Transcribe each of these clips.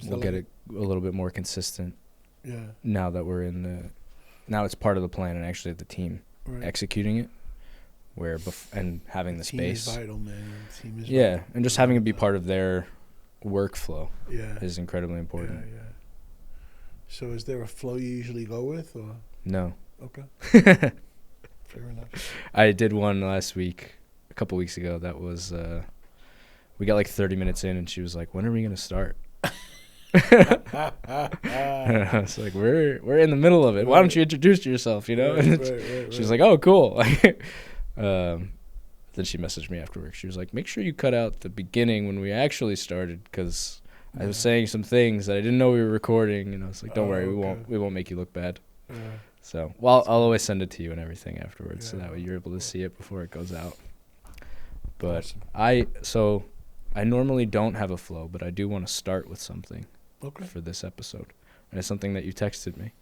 we'll get it a little bit more consistent. Yeah. Now that we're now it's part of the plan and actually the team executing it, and having the space. Team is vital, man. Team is vital. And just having it be part of their workflow is incredibly important. Yeah. So is there a flow you usually go with, or? No. Okay. Fair enough. I did one last week, a couple weeks ago. That was, we got like 30 minutes in, and she was like, "When are we gonna start?" I was like, "We're in the middle of it. Why don't you introduce yourself?" You know. She was like, "Oh, cool." Then she messaged me after work. She was like, "Make sure you cut out the beginning when we actually started, because I was saying some things that I didn't know we were recording." And I was like, "Don't worry, we won't make you look bad." So, well, I'll always send it to you and everything afterwards, so that way you're able to see it before it goes out. But awesome. I normally don't have a flow, but I do want to start with something for this episode. And it's something that you texted me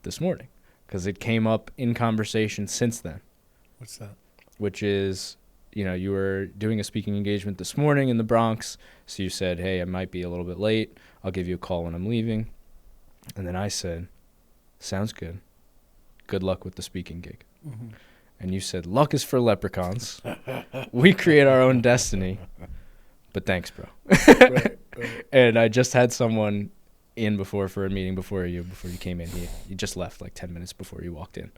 this morning, because it came up in conversation since then. What's that? Which is, you were doing a speaking engagement this morning in the Bronx, so you said, "Hey, I might be a little bit late. I'll give you a call when I'm leaving." And then I said, "Sounds good. Good luck with the speaking gig." Mm-hmm. And you said, "Luck is for leprechauns. We create our own destiny. But thanks, bro." Right. And I just had someone in before for a meeting before you came in. He just left like 10 minutes before you walked in.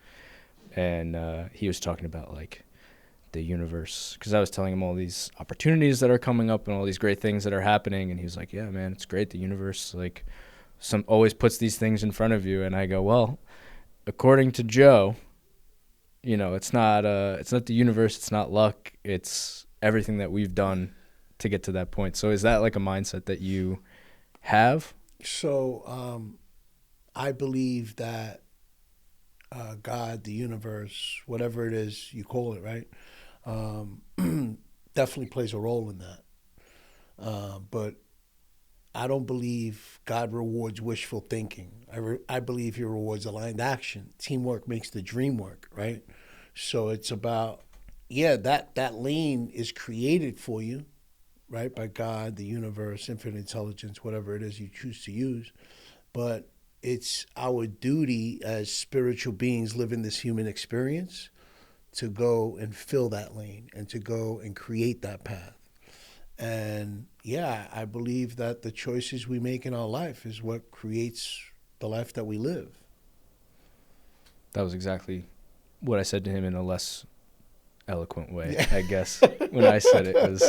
And he was talking about like the universe, because I was telling him all these opportunities that are coming up and all these great things that are happening. And he was like, "Yeah, man, it's great. The universe like always puts these things in front of you." And I go, "Well, according to Joe, it's not the universe, it's not luck, it's everything that we've done to get to that point." So is that like a mindset that you have? So I believe that God, the universe, whatever it is you call it, right, definitely plays a role in that. But I don't believe God rewards wishful thinking. I believe he rewards aligned action. Teamwork makes the dream work, right? So it's about, that lane is created for you, right, by God, the universe, infinite intelligence, whatever it is you choose to use. But it's our duty as spiritual beings living this human experience to go and fill that lane and to go and create that path. And I believe that the choices we make in our life is what creates the life that we live. That was exactly what I said to him in a less eloquent way, I guess. When I said it was,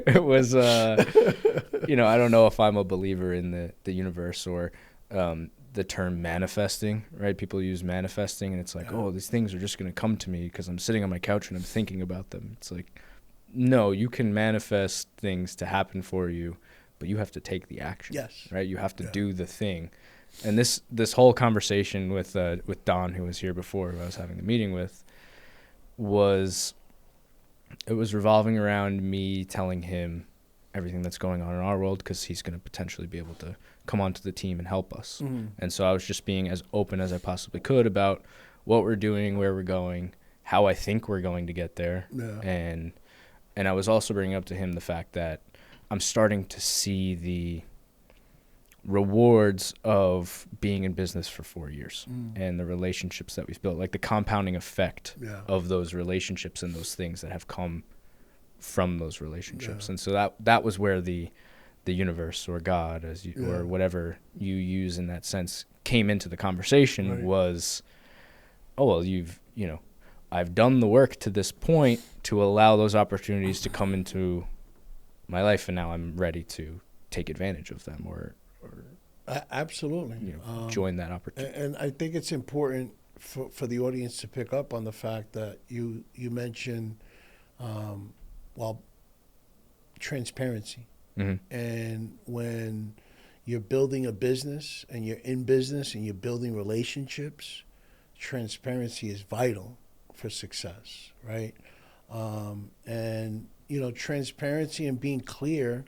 it was, I don't know if I'm a believer in the universe or the term manifesting, right? People use manifesting, and it's like, oh, these things are just going to come to me because I'm sitting on my couch and I'm thinking about them. It's like, no, you can manifest things to happen for you, but you have to take the action. Yes. Right? You have to do the thing. And this whole conversation with Don, who was here before, who I was having the meeting with, was revolving around me telling him everything that's going on in our world, because he's going to potentially be able to come onto the team and help us. Mm-hmm. And so I was just being as open as I possibly could about what we're doing, where we're going, how I think we're going to get there. Yeah. And I was also bringing up to him the fact that I'm starting to see the rewards of being in business for 4 years and the relationships that we've built, like the compounding effect of those relationships and those things that have come from those relationships. And so that was where the universe or God, or whatever you use in that sense, came into the conversation. Was, oh, well, I've done the work to this point to allow those opportunities to come into my life, and now I'm ready to take advantage of them or absolutely join that opportunity. And I think it's important for the audience to pick up on the fact that you mentioned transparency. Mm-hmm. And when you're building a business and you're in business and you're building relationships, transparency is vital for success, right? And transparency and being clear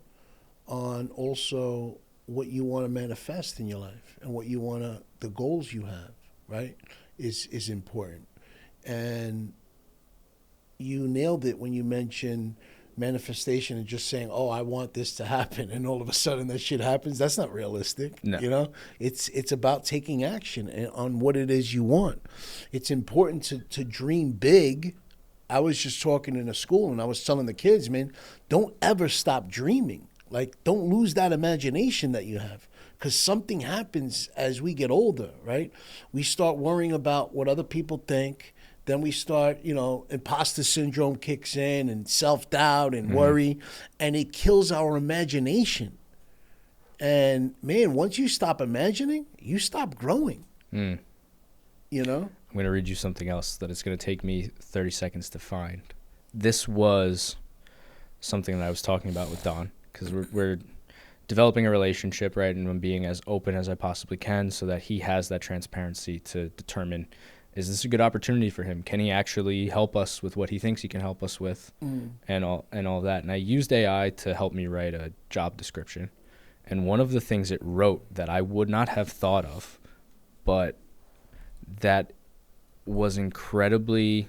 on also what you want to manifest in your life and what you want to, the goals you have, right, is important. And you nailed it when you mentioned manifestation and just saying, "Oh, I want this to happen," and all of a sudden that shit happens. That's not realistic. No. You know, it's about taking action on what it is you want. It's important to dream big. I was just talking in a school and I was telling the kids, man, don't ever stop dreaming. Like, don't lose that imagination that you have, because something happens as we get older, right? We start worrying about what other people think. Then we start, imposter syndrome kicks in and self-doubt and worry, and it kills our imagination. And, man, once you stop imagining, you stop growing, Mm. you know? I'm going to read you something else that it's going to take me 30 seconds to find. This was something that I was talking about with Don, because we're developing a relationship, right? And I'm being as open as I possibly can so that he has that transparency to determine, is this a good opportunity for him? Can he actually help us with what he thinks he can help us with, and all of that? And I used AI to help me write a job description. And one of the things it wrote that I would not have thought of, but that was incredibly,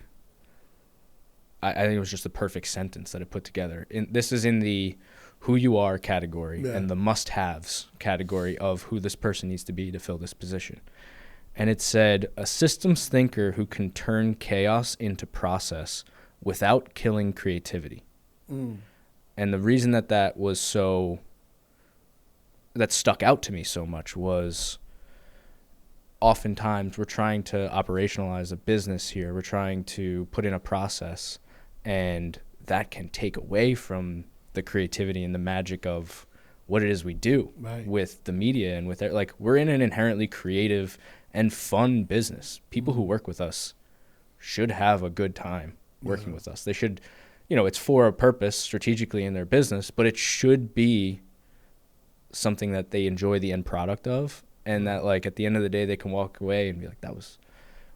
I think it was just the perfect sentence that it put together. This is in the who you are category and the must-haves category of who this person needs to be to fill this position. And it said, a systems thinker who can turn chaos into process without killing creativity. And the reason that was so, that stuck out to me so much was, oftentimes we're trying to operationalize a business here. We're trying to put in a process, and that can take away from the creativity and the magic of what it is we do with the media and with it. Like, we're in an inherently creative and fun business. People who work with us should have a good time working with us. They should, it's for a purpose strategically in their business, but it should be something that they enjoy the end product of, and that, like, at the end of the day, they can walk away and be like,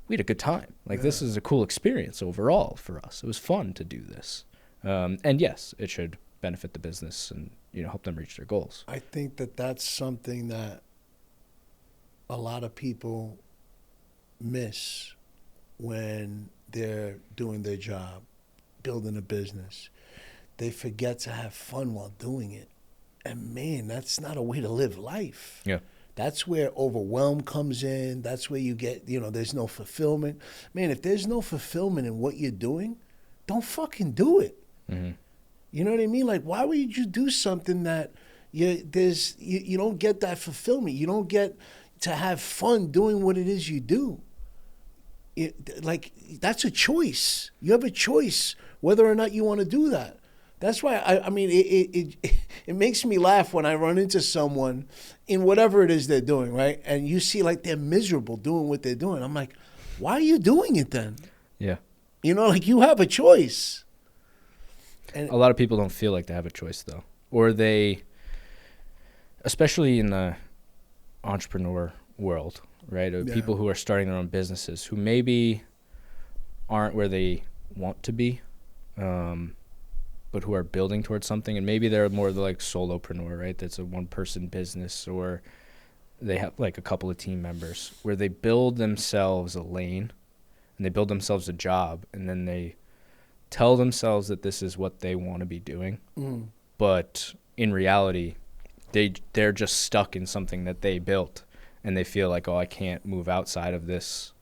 we had a good time. Like, this is a cool experience overall for us. It was fun to do this. And yes, it should benefit the business and, help them reach their goals. I think that that's something that a lot of people miss when they're doing their job, building a business. They forget to have fun while doing it. And, man, that's not a way to live life. Yeah. That's where overwhelm comes in. That's where you get, there's no fulfillment. Man, if there's no fulfillment in what you're doing, don't fucking do it. Mm-hmm. You know what I mean? Like, why would you do something that you don't get that fulfillment? You don't get to have fun doing what it is you do. That's a choice. You have a choice whether or not you want to do that. That's why it makes me laugh when I run into someone in whatever it is they're doing, right? And you see like they're miserable doing what they're doing. I'm like, why are you doing it then? Yeah. Like, you have a choice. And a lot of people don't feel like they have a choice, though. Or they, especially in the entrepreneur world, right? People who are starting their own businesses who maybe aren't where they want to be, but who are building towards something. And maybe they're more like solopreneur, right? That's a one-person business, or they have like a couple of team members where they build themselves a lane and they build themselves a job, and then they tell themselves that this is what they want to be doing. But in reality, they're just stuck in something that they built, and they feel like, oh, I can't move outside of this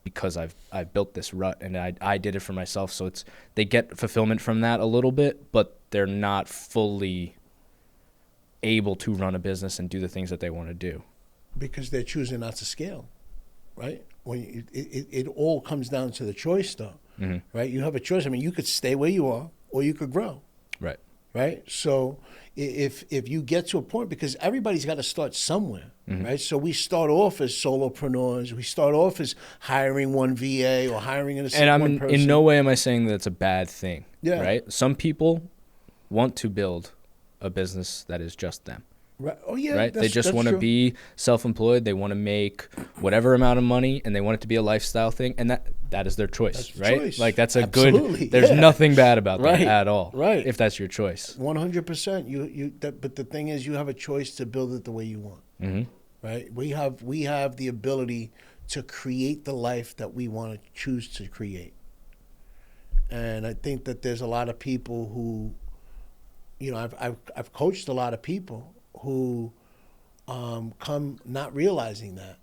because I've built this rut and I did it for myself. So they get fulfillment from that a little bit, but they're not fully able to run a business and do the things that they want to do. Because they're choosing not to scale, right? When it all comes down to the choice, though, right? You have a choice. I mean, you could stay where you are, or you could grow. Right. Right. So if you get to a point, because everybody's got to start somewhere, right? So we start off as solopreneurs. We start off as hiring one VA or hiring one person. And in no way am I saying that it's a bad thing. Yeah. Right. Some people want to build a business that is just them. Right. Oh yeah. Right. They just want to be self-employed. They want to make whatever amount of money, and they want it to be a lifestyle thing. And that is their choice, that's right? Choice. Like, that's a Absolutely. good. There's nothing bad about that Right. at all. Right. If that's your choice. 100%. But the thing is, you have a choice to build it the way you want. Mm-hmm. Right. We have the ability to create the life that we want to choose to create. And I think that there's a lot of people who, I've coached a lot of people who come not realizing that,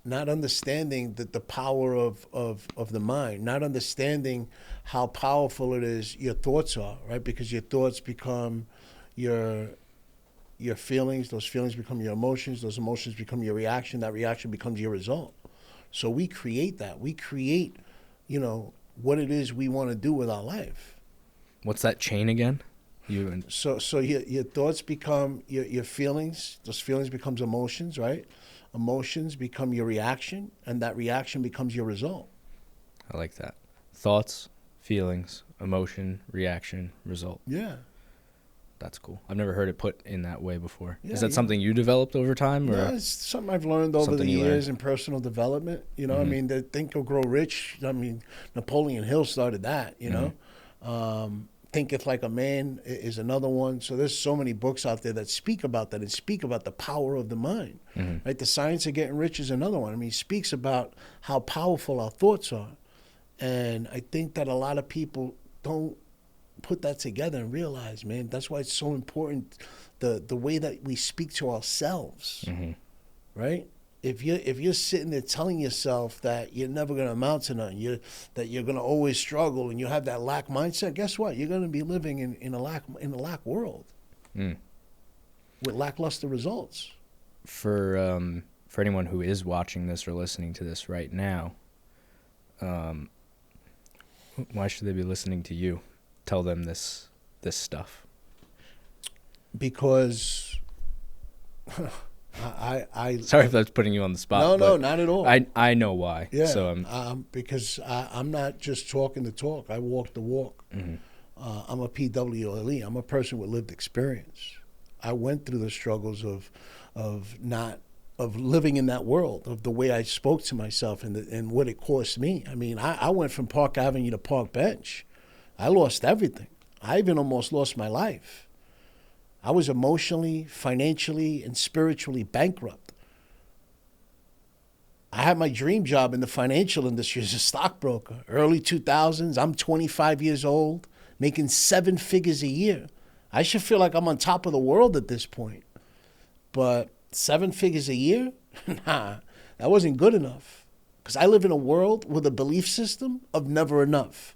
not understanding the power of the mind, not understanding how powerful it is your thoughts are, right? Because your thoughts become your feelings, those feelings become your emotions, those emotions become your reaction, that reaction becomes your result. So we create that. We create, what it is we want to do with our life. What's that chain again? So your thoughts become your feelings. Those feelings becomes emotions, right? Emotions become your reaction, and that reaction becomes your result. I like that. Thoughts, feelings, emotion, reaction, result. Yeah. That's cool. I've never heard it put in that way before. Yeah, Is that something you developed over time? Or no, it's something I've learned over the years in personal development. Mm-hmm. I mean, the Think or Grow Rich, Napoleon Hill started that, Thinketh Like a Man is another one. So there's so many books out there that speak about that and speak about the power of the mind. Mm-hmm. Right? The Science of Getting Rich is another one. I mean, he speaks about how powerful our thoughts are. And I think that a lot of people don't put that together and realize, man, that's why it's so important, the way that we speak to ourselves, mm-hmm. right? If you're sitting there telling yourself that you're never going to amount to nothing, that you're going to always struggle, and you have that lack mindset, guess what? You're going to be living in a lack world with lackluster results. For anyone who is watching this or listening to this right now, why should they be listening to you? Tell them this stuff. Because I sorry if that's putting you on the spot. No, not at all. I know why. Yeah. So because I'm not just talking the talk. I walk the walk. Mm-hmm. I'm a PWLE. I'm a person with lived experience. I went through the struggles of living in that world, of the way I spoke to myself and what it cost me. I mean, I went from Park Avenue to Park Bench. I lost everything. I even almost lost my life. I was emotionally, financially, and spiritually bankrupt. I had my dream job in the financial industry as a stockbroker. Early 2000s, I'm 25 years old, making 7 figures a year. I should feel like I'm on top of the world at this point. But 7 figures a year? Nah, that wasn't good enough. Because I live in a world with a belief system of never enough.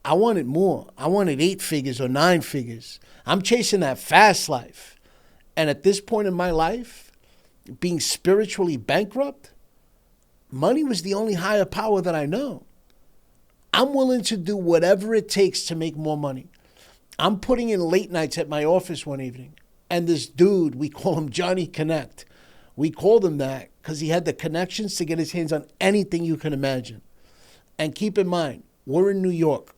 I wanted more. I wanted 8 figures or 9 figures. I'm chasing that fast life. And at this point in my life, being spiritually bankrupt, money was the only higher power that I know. I'm willing to do whatever it takes to make more money. I'm putting in late nights at my office one evening. And this dude, we call him Johnny Connect. We called him that because he had the connections to get his hands on anything you can imagine. And keep in mind, we're in New York.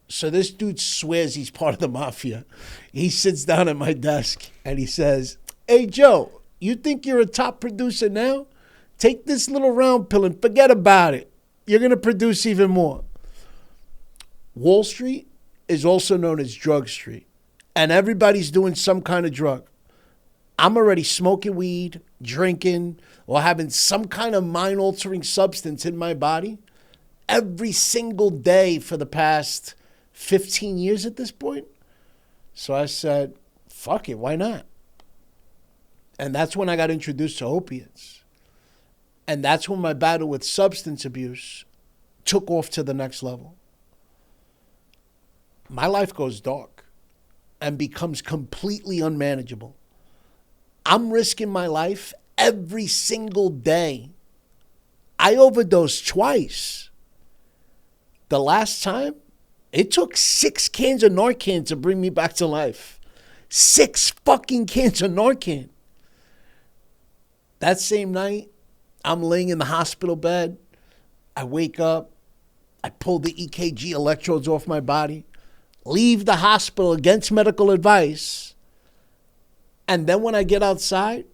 So this dude swears he's part of the mafia. He sits down at my desk and he says, "Hey, Joe, you think you're a top producer now? Take this little round pill and forget about it. You're going to produce even more." Wall Street is also known as Drug Street. And everybody's doing some kind of drug. I'm already smoking weed, drinking, or having some kind of mind-altering substance in my body every single day for the past 15 years at this point. So I said, fuck it, why not? And that's when I got introduced to opiates. And that's when my battle with substance abuse took off to the next level. My life goes dark and becomes completely unmanageable. I'm risking my life every single day. I overdosed twice. The last time, it took 6 cans of Narcan to bring me back to life. 6 fucking cans of Narcan. That same night, I'm laying in the hospital bed. I wake up. I pull the EKG electrodes off my body. Leave the hospital against medical advice. And then when I get outside,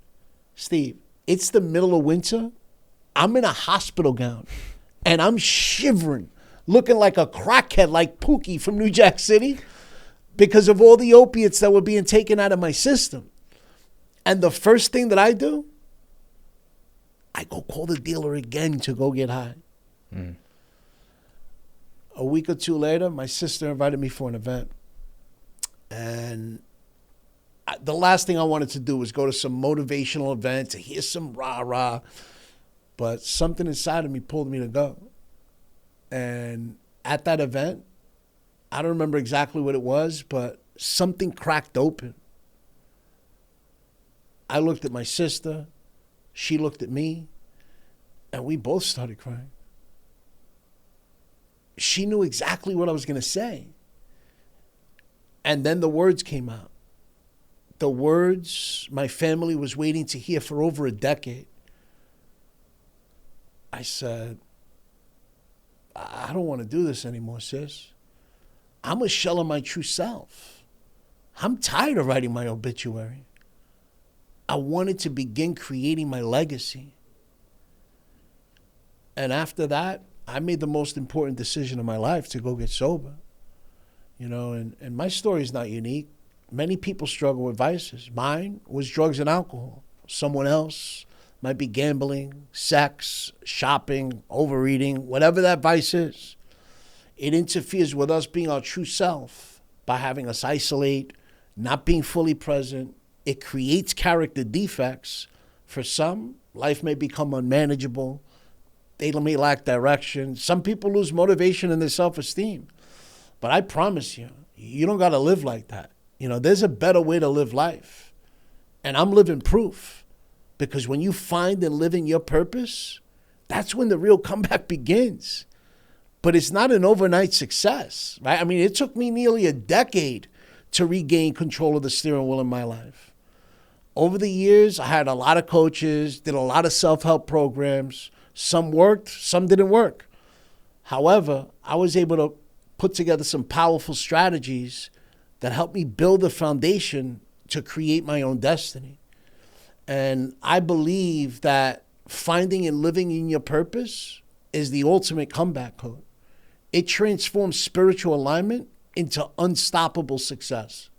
Steve, it's the middle of winter. I'm in a hospital gown. And I'm shivering, looking like a crackhead, like Pookie from New Jack City, because of all the opiates that were being taken out of my system. And the first thing that I do, I go call the dealer again to go get high. a week or two later, my sister invited me for an event. And the last thing I wanted to do was go to some motivational event to hear some rah-rah. But something inside of me pulled me to go. And at that event, I don't remember exactly what it was, but something cracked open. I looked at my sister, she looked at me, and we both started crying. She knew exactly what I was going to say. And then the words came out. The words my family was waiting to hear for over a decade. I said, I don't want to do this anymore, sis. I'm a shell of my true self. I'm tired of writing my obituary. I wanted to begin creating my legacy. And after that, I made the most important decision of my life to go get sober. You know, and my story is not unique. Many people struggle with vices. Mine was drugs and alcohol. Someone else might be gambling, sex, shopping, overeating, whatever that vice is. It interferes with us being our true self by having us isolate, not being fully present. It creates character defects. For some, life may become unmanageable. They may lack direction. Some people lose motivation and their self-esteem. But I promise you, you don't got to live like that. You know, there's a better way to live life. And I'm living proof. Because when you find and live in your purpose, that's when the real comeback begins. But it's not an overnight success, right? I mean, it took me nearly a decade to regain control of the steering wheel in my life. Over the years, I had a lot of coaches, did a lot of self-help programs. Some worked, some didn't work. However, I was able to put together some powerful strategies that helped me build a foundation to create my own destiny. And I believe that finding and living in your purpose is the ultimate comeback code. It transforms spiritual alignment into unstoppable success.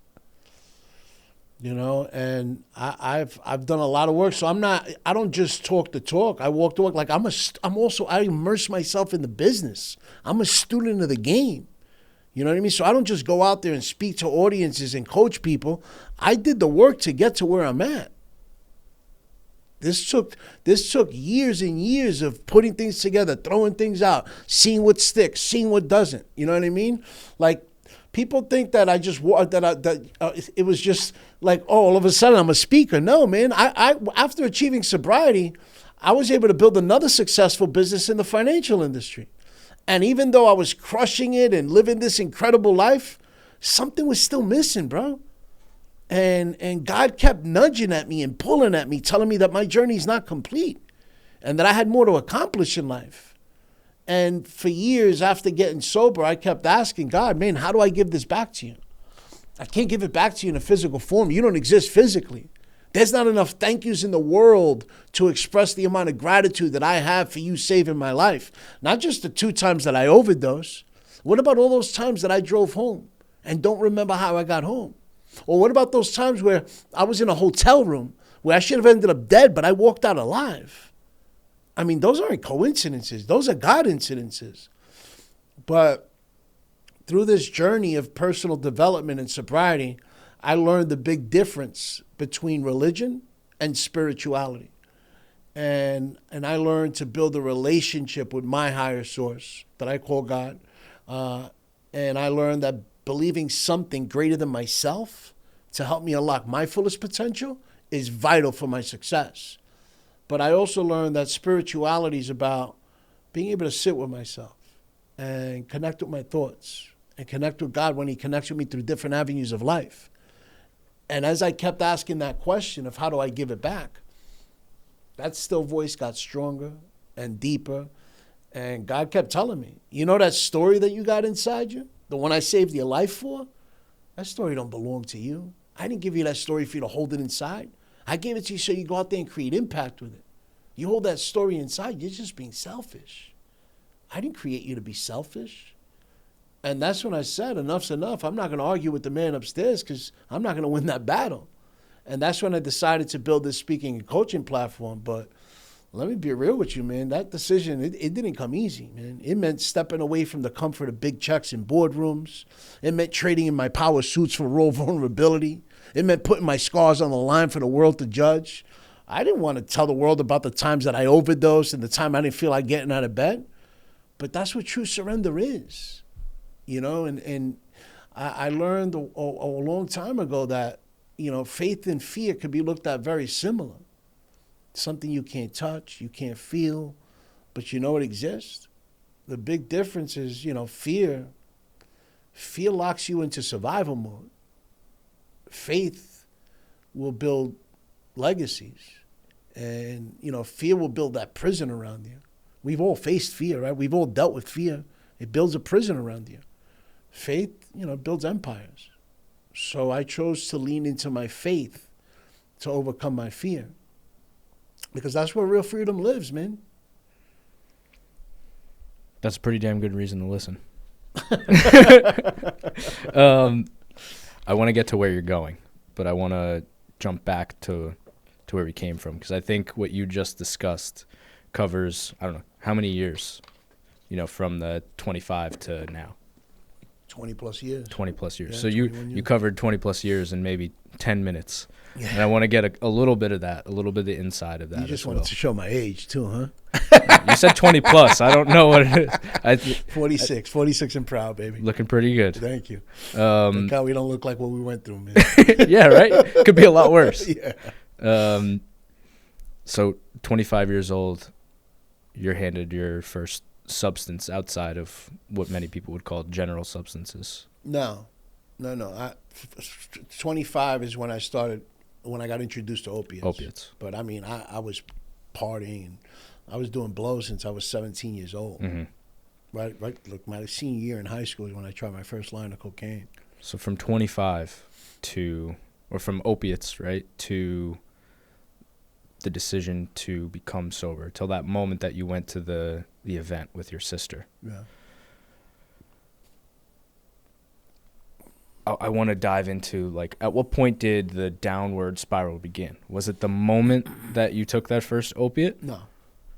You know, and I've done a lot of work. So I don't just talk the talk. I walk the walk. Like I immerse myself in the business. I'm a student of the game. You know what I mean? So I don't just go out there and speak to audiences and coach people. I did the work to get to where I'm at. This took years and years of putting things together, throwing things out, seeing what sticks, seeing what doesn't. You know what I mean? Like, people think that it was just like, oh, all of a sudden I'm a speaker. No, man. I after achieving sobriety, I was able to build another successful business in the financial industry. And even though I was crushing it and living this incredible life, something was still missing, bro. And God kept nudging at me and pulling at me, telling me that my journey is not complete and that I had more to accomplish in life. And for years after getting sober, I kept asking God, man, how do I give this back to you? I can't give it back to you in a physical form. You don't exist physically. There's not enough thank yous in the world to express the amount of gratitude that I have for you saving my life. Not just the 2 times that I overdosed. What about all those times that I drove home and don't remember how I got home? Or what about those times where I was in a hotel room where I should have ended up dead, but I walked out alive? I mean, those aren't coincidences. Those are God incidences. But through this journey of personal development and sobriety, I learned the big difference between religion and spirituality. And I learned to build a relationship with my higher source that I call God. And I learned that believing something greater than myself to help me unlock my fullest potential is vital for my success. But I also learned that spirituality is about being able to sit with myself and connect with my thoughts and connect with God when he connects with me through different avenues of life. And as I kept asking that question of how do I give it back, that still voice got stronger and deeper. And God kept telling me, you know that story that you got inside you? The one I saved your life for? That story don't belong to you. I didn't give you that story for you to hold it inside. I gave it to you so you go out there and create impact with it. You hold that story inside, you're just being selfish. I didn't create you to be selfish. And that's when I said, enough's enough. I'm not going to argue with the man upstairs because I'm not going to win that battle. And that's when I decided to build this speaking and coaching platform. But let me be real with you, man. That decision, it didn't come easy, man. It meant stepping away from the comfort of big checks in boardrooms. It meant trading in my power suits for raw vulnerability. It meant putting my scars on the line for the world to judge. I didn't want to tell the world about the times that I overdosed and the time I didn't feel like getting out of bed. But that's what true surrender is, you know? And I learned a long time ago that, you know, faith and fear could be looked at very similar. Something you can't touch, you can't feel, but you know it exists. The big difference is, you know, fear locks you into survival mode. Faith will build legacies. And, you know, fear will build that prison around you. We've all faced fear, right? We've all dealt with fear. It builds a prison around you. Faith, you know, builds empires. So I chose to lean into my faith to overcome my fear. Because that's where real freedom lives, man. That's a pretty damn good reason to listen. I want to get to where you're going, but I want to jump back to where we came from, because I think what you just discussed covers, I don't know, how many years, you know, from the 25 to now? 20 plus years. 20 plus years. Yeah, So you covered 20 plus years in maybe 10 minutes. Yeah. And I want to get a little bit of that, a little bit of the inside of that. You just as wanted well. to show my age too, huh? You said 20 plus. I don't know what it is. 46 and proud, baby. Looking pretty good. Thank you. Thank God we don't look like what we went through, man. Yeah, right? Could be a lot worse. Yeah. So 25 years old, you're handed your first substance outside of what many people would call general substances. No. 25 is when I got introduced to opiates. But I mean, I was partying. I was doing blow since I was 17 years old. Mm-hmm. Right. Look, my senior year in high school is when I tried my first line of cocaine. So from 25 from opiates, right, to the decision to become sober, till that moment that you went to the event with your sister. Yeah. I want to dive into, like, at what point did the downward spiral begin? Was it the moment that you took that first opiate? No.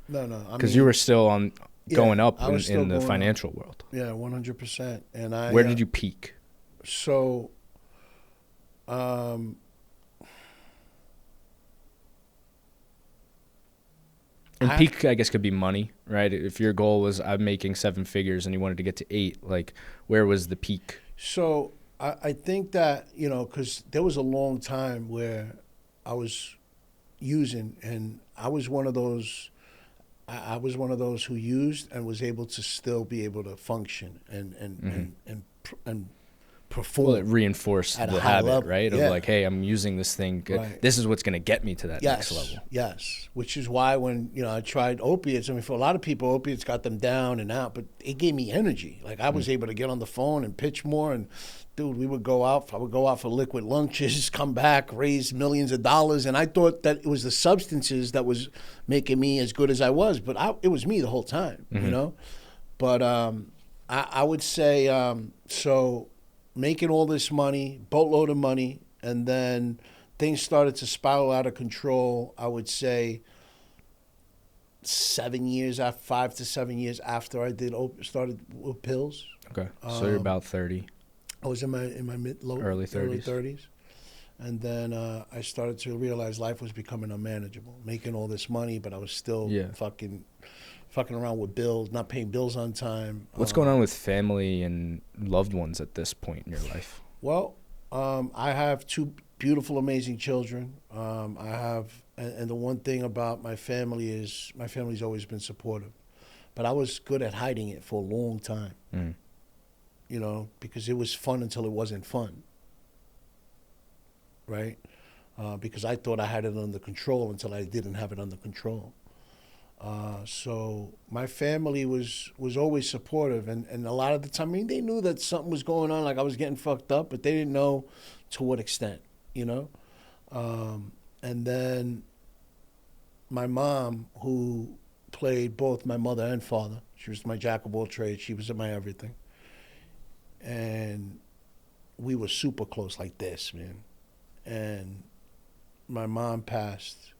Because you were still going up in the financial world. Yeah, 100%. And where did you peak? So, and peak, I guess, could be money, right? If your goal was, I'm making 7 figures and you wanted to get to 8, like, where was the peak? So I think that, you know, because there was a long time where I was using, and I was one of those who used and was able to still be able to function and perform. Well, it reinforced the habit, level. Right? Yeah. Of like, hey, I'm using this thing. Right. This is what's going to get me to that next level. Yes, which is why when, you know, I tried opiates, I mean, for a lot of people, opiates got them down and out, but it gave me energy. Like, I was able to get on the phone and pitch more. And, dude, I would go out for liquid lunches, come back, raise millions of dollars. And I thought that it was the substances that was making me as good as I was. But it was me the whole time, you know? But I would say, so making all this money, boatload of money, and then things started to spiral out of control, I would say 5 to 7 years after I started with pills. Okay. So you're about 30. I was in my early 30s. And then I started to realize life was becoming unmanageable. Making all this money, but I was still fucking around with bills, not paying bills on time. What's going on with family and loved ones at this point in your life? Well, I have 2 beautiful, amazing children. And the one thing about my family is my family's always been supportive. But I was good at hiding it for a long time, you know, because it was fun until it wasn't fun, right? Because I thought I had it under control until I didn't have it under control. So my family was always supportive, and a lot of the time, I mean, they knew that something was going on, like I was getting fucked up, but they didn't know to what extent, you know? And then my mom, who played both my mother and father, she was my jack of all trades, she was my everything. And we were super close like this, man. And my mom passed,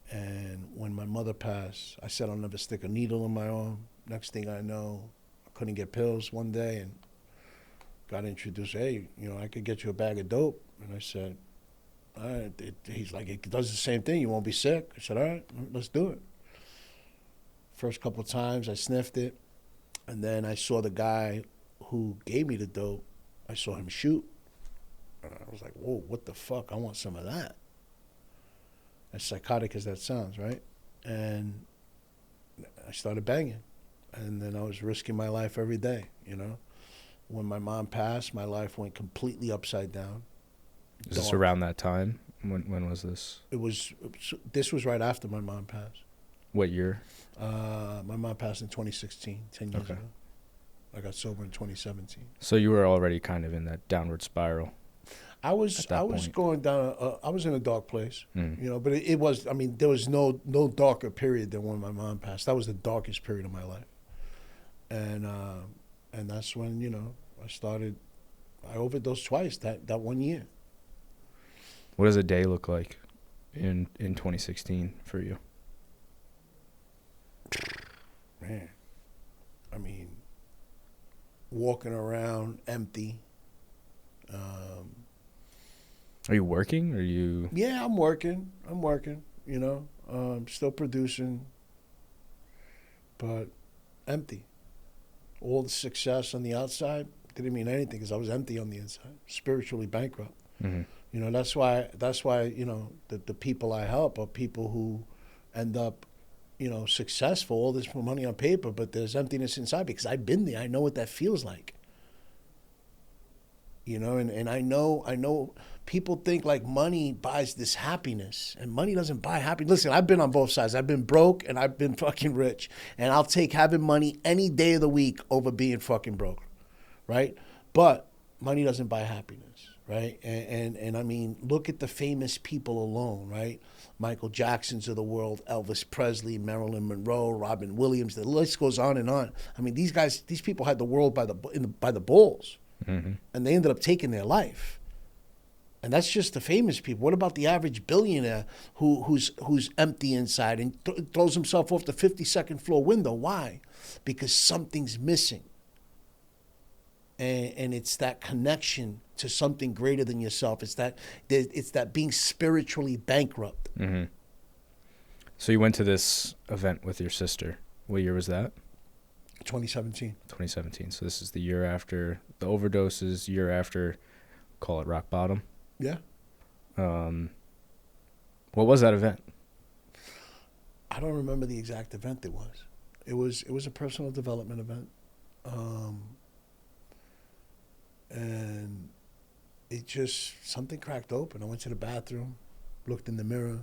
And when my mother passed, I said I'll never stick a needle in my arm. Next thing I know, I couldn't get pills one day and got introduced. Hey, I could get you a bag of dope. And I said, all right. He's like, it does the same thing. You won't be sick. I said, all right, let's do it. First couple of times I sniffed it. And then I saw the guy who gave me the dope. I saw him shoot. And I was like, whoa, what the fuck? I want some of that. As psychotic as that sounds, right? And I started banging. And then I was risking my life every day, When my mom passed, my life went completely upside down. Is this around that time? When was this? This was right after my mom passed. What year? My mom passed in 2016, 10 years ago. I got sober in 2017. So you were already kind of in that downward spiral. I was going down. I was in a dark place, but it was. I mean, there was no darker period than when my mom passed. That was the darkest period of my life, and that's when I started. I overdosed twice that 1 year. What does a day look like in 2016 for you? Man, I mean, walking around empty. Are you working? Or are you? Yeah, I'm working. Still producing, but empty. All the success on the outside didn't mean anything because I was empty on the inside, spiritually bankrupt. Mm-hmm. That's why the people I help are people who end up, successful, all this money on paper, but there's emptiness inside because I've been there. I know what that feels like. And I know people think like money buys this happiness, and money doesn't buy happiness. Listen, I've been on both sides. I've been broke and I've been fucking rich, and I'll take having money any day of the week over being fucking broke, right? But money doesn't buy happiness, right? And I mean, look at the famous people alone, right? Michael Jacksons of the world, Elvis Presley, Marilyn Monroe, Robin Williams. The list goes on and on. I mean, these people had the world by the balls. Mm-hmm. And they ended up taking their life. And that's just the famous people. What about the average billionaire who's empty inside and throws himself off the 52nd floor window? Why? Because something's missing. And it's that connection to something greater than yourself. It's that being spiritually bankrupt. Mm-hmm. So you went to this event with your sister. What year was that? 2017. 2017. So this is the year after the overdoses, year after, call it rock bottom. Yeah. What was that event? I don't remember the exact event it was. It was a personal development event. And it just, something cracked open. I went to the bathroom, looked in the mirror.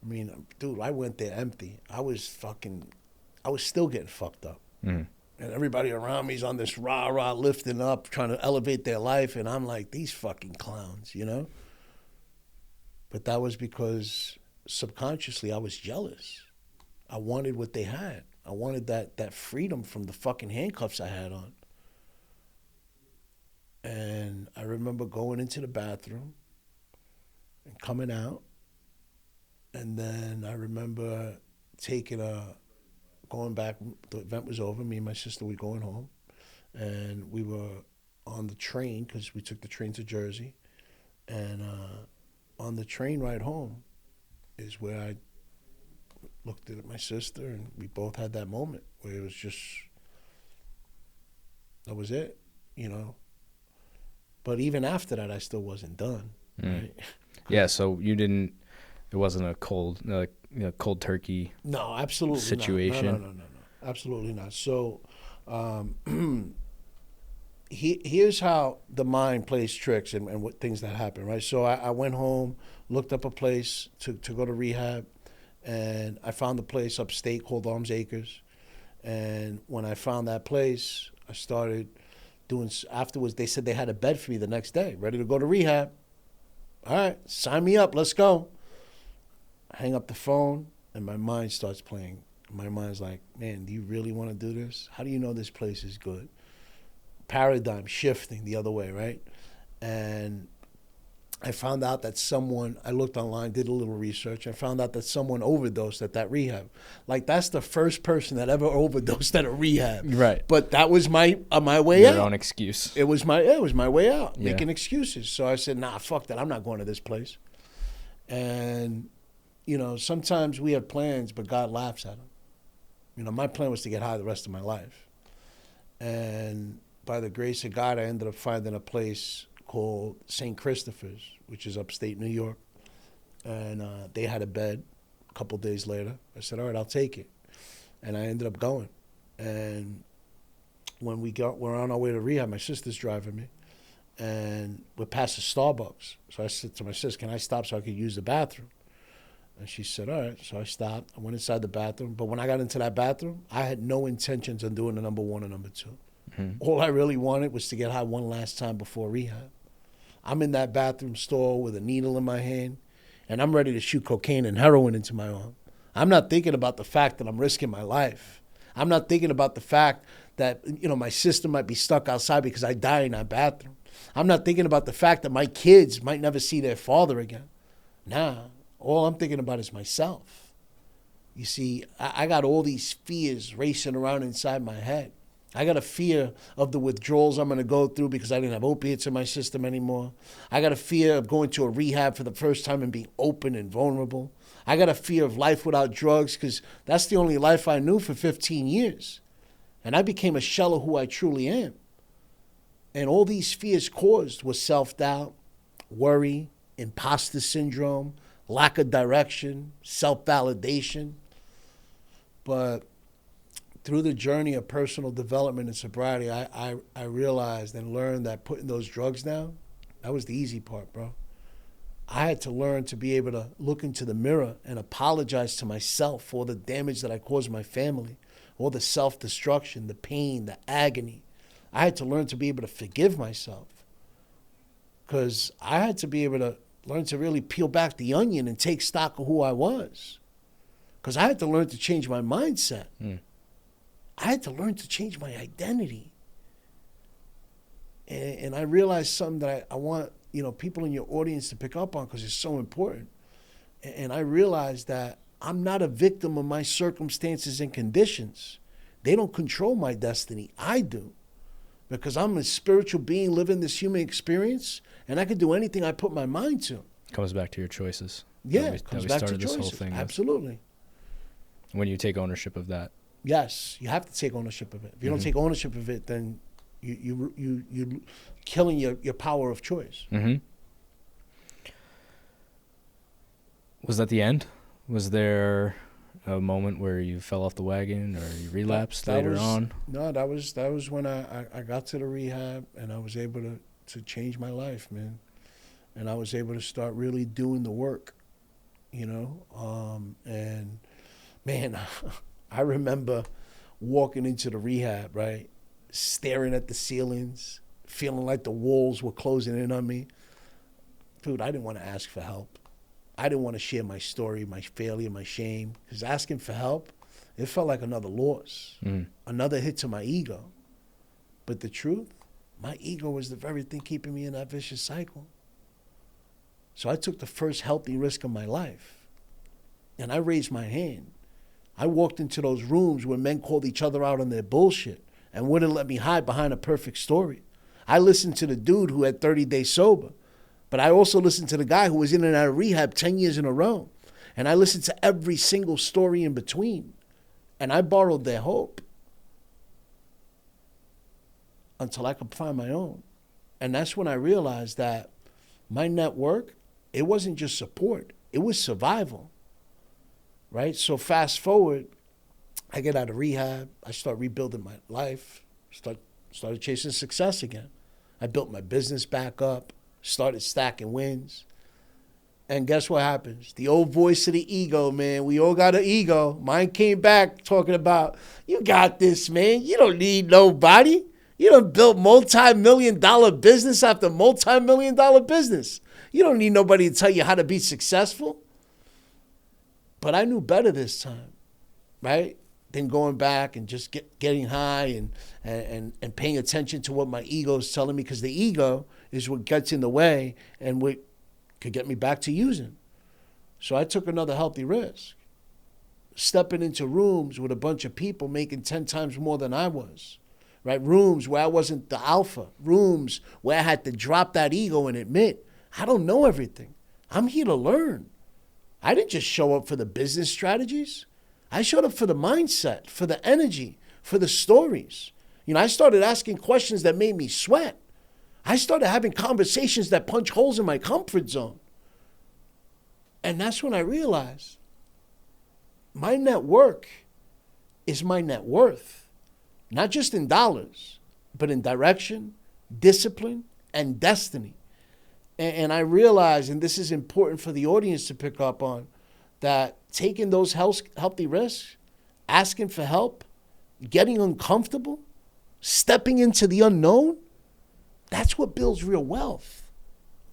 I mean, dude, I went there empty. I was still getting fucked up. Mm. And everybody around me's on this rah-rah lifting up, trying to elevate their life. And I'm like, these fucking clowns, But that was because subconsciously I was jealous. I wanted what they had. I wanted that freedom from the fucking handcuffs I had on. And I remember going into the bathroom and coming out. And then I remember going back. The event was over. Me and my sister were going home. And we were on the train because we took the train to Jersey. And on the train ride home is where I looked at my sister, and we both had that moment where it was just, that was it, But even after that, I still wasn't done, right? Yeah, so it wasn't a cold turkey no, absolutely situation? No, absolutely not. So here's how the mind plays tricks and what things that happen, right? So I went home, looked up a place to go to rehab, and I found a place upstate called Arms Acres. And when I found that place, I started doing, afterwards, they said they had a bed for me the next day, ready to go to rehab. All right, sign me up, let's go. I hang up the phone, and my mind starts playing. My mind's like, man, do you really want to do this? How do you know this place is good? Paradigm shifting the other way, right? And I found out that someone, I looked online, did a little research, I found out that someone overdosed at that rehab. Like, that's the first person that ever overdosed at a rehab. Right. But that was my way Your out. own excuse. It was my way out, Yeah. making excuses. So I said, nah, fuck that. I'm not going to this place. And, you know, sometimes we have plans, but God laughs at them. You know, my plan was to get high the rest of my life. And by the grace of God, I ended up finding a place called St. Christopher's, which is upstate New York. And they had a bed a couple days later. I said, all right, I'll take it. And I ended up going. And when we're on our way to rehab, my sister's driving me. And we're past the Starbucks. So I said to my sister, can I stop so I could use the bathroom? And she said, all right. So I stopped. I went inside the bathroom. But when I got into that bathroom, I had no intentions on doing the number one or number two. Mm-hmm. All I really wanted was to get high one last time before rehab. I'm in that bathroom stall with a needle in my hand, and I'm ready to shoot cocaine and heroin into my arm. I'm not thinking about the fact that I'm risking my life. I'm not thinking about the fact that, you know, my sister might be stuck outside because I die in that bathroom. I'm not thinking about the fact that my kids might never see their father again. Nah, all I'm thinking about is myself. You see, I got all these fears racing around inside my head. I got a fear of the withdrawals I'm going to go through because I didn't have opiates in my system anymore. I got a fear of going to a rehab for the first time and being open and vulnerable. I got a fear of life without drugs because that's the only life I knew for 15 years. And I became a shell of who I truly am. And all these fears caused was self-doubt, worry, imposter syndrome, lack of direction, self-validation. But through the journey of personal development and sobriety, I realized and learned that putting those drugs down, that was the easy part, bro. I had to learn to be able to look into the mirror and apologize to myself for the damage that I caused my family, all the self-destruction, the pain, the agony. I had to learn to be able to forgive myself because I had to be able to learn to really peel back the onion and take stock of who I was because I had to learn to change my mindset. I had to learn to change my identity. And I realized something that I want, you know, people in your audience to pick up on because it's so important. And I realized that I'm not a victim of my circumstances and conditions. They don't control my destiny. I do. Because I'm a spiritual being living this human experience, and I can do anything I put my mind to. Comes back to your choices. Yeah, it comes back to choices. This whole thing absolutely. When you take ownership of that. Yes, you have to take ownership of it. If you don't take ownership of it, then you're killing your power of choice. Mm-hmm. Was that the end? Was there a moment where you fell off the wagon or you relapsed later on? No, that was when I got to the rehab and I was able to change my life, man. And I was able to start really doing the work, you know. And man, I remember walking into the rehab, right, staring at the ceilings, feeling like the walls were closing in on me. Dude, I didn't want to ask for help. I didn't want to share my story, my failure, my shame. Because asking for help, it felt like another loss, another hit to my ego. But the truth, my ego was the very thing keeping me in that vicious cycle. So I took the first healthy risk of my life. And I raised my hand. I walked into those rooms where men called each other out on their bullshit and wouldn't let me hide behind a perfect story. I listened to the dude who had 30 days sober. But I also listened to the guy who was in and out of rehab 10 years in a row. And I listened to every single story in between. And I borrowed their hope until I could find my own. And that's when I realized that my network, it wasn't just support. It was survival, right? So fast forward, I get out of rehab. I start rebuilding my life, started chasing success again. I built my business back up. Started stacking wins. And guess what happens? The old voice of the ego, man. We all got an ego. Mine came back talking about, you got this, man. You don't need nobody. You done built multi-million-dollar business after multi-million-dollar business. You don't need nobody to tell you how to be successful. But I knew better this time, right? Than going back and just getting high and paying attention to what my ego is telling me, because the ego is what gets in the way and what could get me back to using. So I took another healthy risk, stepping into rooms with a bunch of people making 10 times more than I was, right? Rooms where I wasn't the alpha, rooms where I had to drop that ego and admit, I don't know everything. I'm here to learn. I didn't just show up for the business strategies. I showed up for the mindset, for the energy, for the stories. I started asking questions that made me sweat. I started having conversations that punch holes in my comfort zone. And that's when I realized my network is my net worth, not just in dollars, but in direction, discipline, and destiny. And I realized, and this is important for the audience to pick up on, that taking those healthy risks, asking for help, getting uncomfortable, stepping into the unknown, that's what builds real wealth.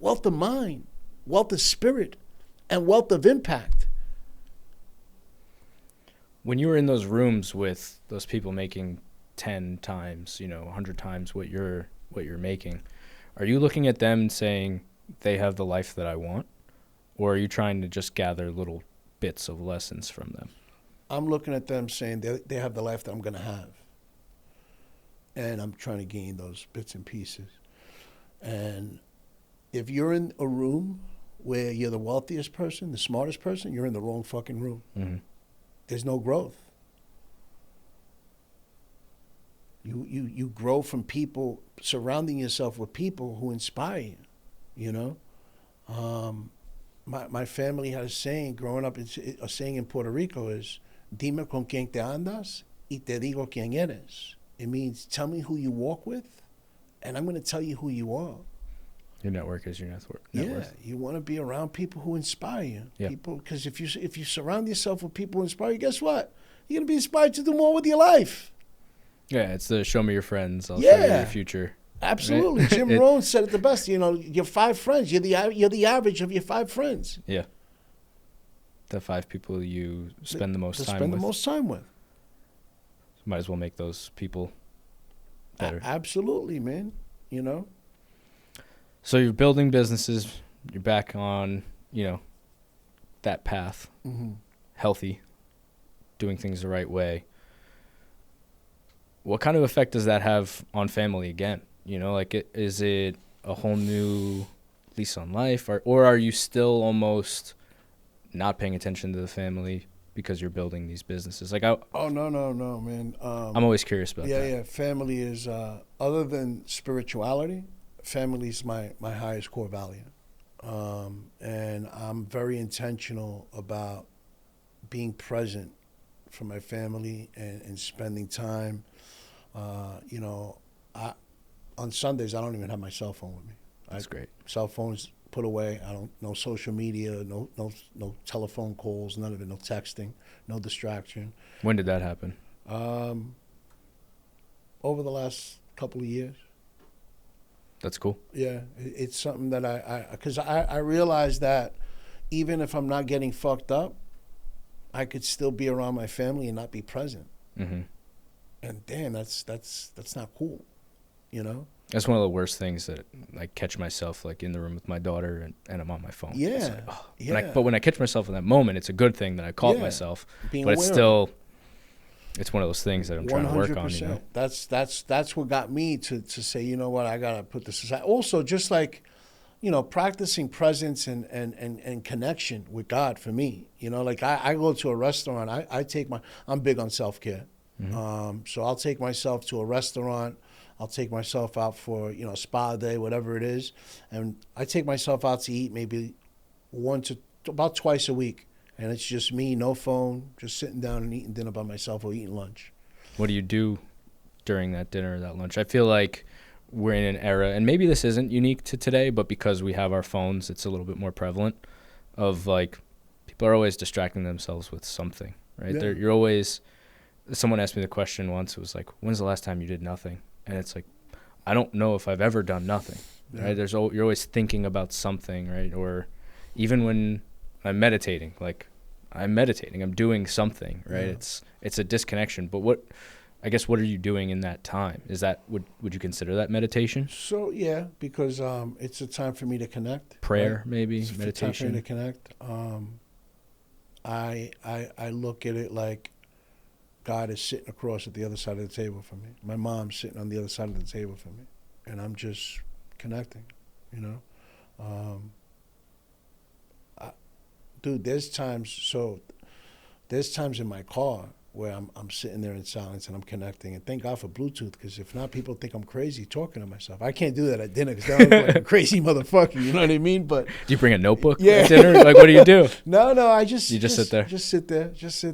Wealth of mind, wealth of spirit, and wealth of impact. When you were in those rooms with those people making 10 times, 100 times what you're making, are you looking at them saying they have the life that I want? Or are you trying to just gather little bits of lessons from them? I'm looking at them saying they have the life that I'm going to have. And I'm trying to gain those bits and pieces. And if you're in a room where you're the wealthiest person, the smartest person, you're in the wrong fucking room. Mm-hmm. There's no growth. You grow from people, surrounding yourself with people who inspire you, My family had a saying growing up, a saying in Puerto Rico is, dime con quien te andas y te digo quién eres. It means, tell me who you walk with, and I'm going to tell you who you are. Your network is your network. Yeah, you want to be around people who inspire you. Yep. People, because if you surround yourself with people who inspire you, guess what? You're going to be inspired to do more with your life. Yeah, it's the show me your friends, I'll show you your future. Absolutely. Right? Jim Rohn said it the best. Your 5 friends, you're the average of your 5 friends. Yeah. The 5 people you spend the most time with. Spend the most time with. Might as well make those people better. Absolutely, man. So you're building businesses. You're back on, that path. Mm-hmm. Healthy. Doing things the right way. What kind of effect does that have on family again? Is it a whole new lease on life? Or are you still almost not paying attention to the family because you're building these businesses? No, man. I'm always curious about that. Yeah. Family is, other than spirituality, family is my highest core value. And I'm very intentional about being present for my family and spending time. On Sundays, I don't even have my cell phone with me. That's great. Cell phone's put away. No social media, no telephone calls, none of it, no texting, no distraction. When did that happen? Over the last couple of years. That's cool. Yeah, it's something that because I realized that even if I'm not getting fucked up, I could still be around my family and not be present. Mm-hmm. And damn, that's not cool, That's one of the worst things that I catch myself in the room with my daughter and I'm on my phone. Yeah. But when I catch myself in that moment, it's a good thing that I caught myself. But it's still, it's one of those things that I'm trying to work on. That's what got me to say, you know what, I gotta put this aside. Also, just practicing presence and connection with God for me. I go to a restaurant. I'm big on self-care. Mm-hmm. So I'll take myself to a restaurant. I'll take myself out for, a spa day, whatever it is. And I take myself out to eat maybe about twice a week. And it's just me, no phone, just sitting down and eating dinner by myself or eating lunch. What do you do during that dinner or that lunch? I feel like we're in an era, and maybe this isn't unique to today, but because we have our phones, it's a little bit more prevalent of people are always distracting themselves with something, right? Yeah. Someone asked me the question once, it was when's the last time you did nothing? And it's I don't know if I've ever done nothing, right? You're always thinking about something, right? Or even when I'm meditating, I'm doing something, right? Yeah. It's a disconnection. But I guess what are you doing in that time? Is that would you consider that meditation? So yeah, because it's a time for me to connect. Prayer, Right? maybe It's a time for me to meditation. connect. I look at it like God is sitting across at the other side of the table for me. My mom's sitting on the other side of the table for me, and I'm just connecting. You know, um, I, dude. There's times in my car where I'm sitting there in silence and I'm connecting. And thank God for Bluetooth, because if not, people think I'm crazy talking to myself. I can't do that at dinner because I look like a crazy motherfucker. You know what I mean? But Do you bring a notebook yeah. at dinner? Like, what do you do? No, I just You just sit there? just sit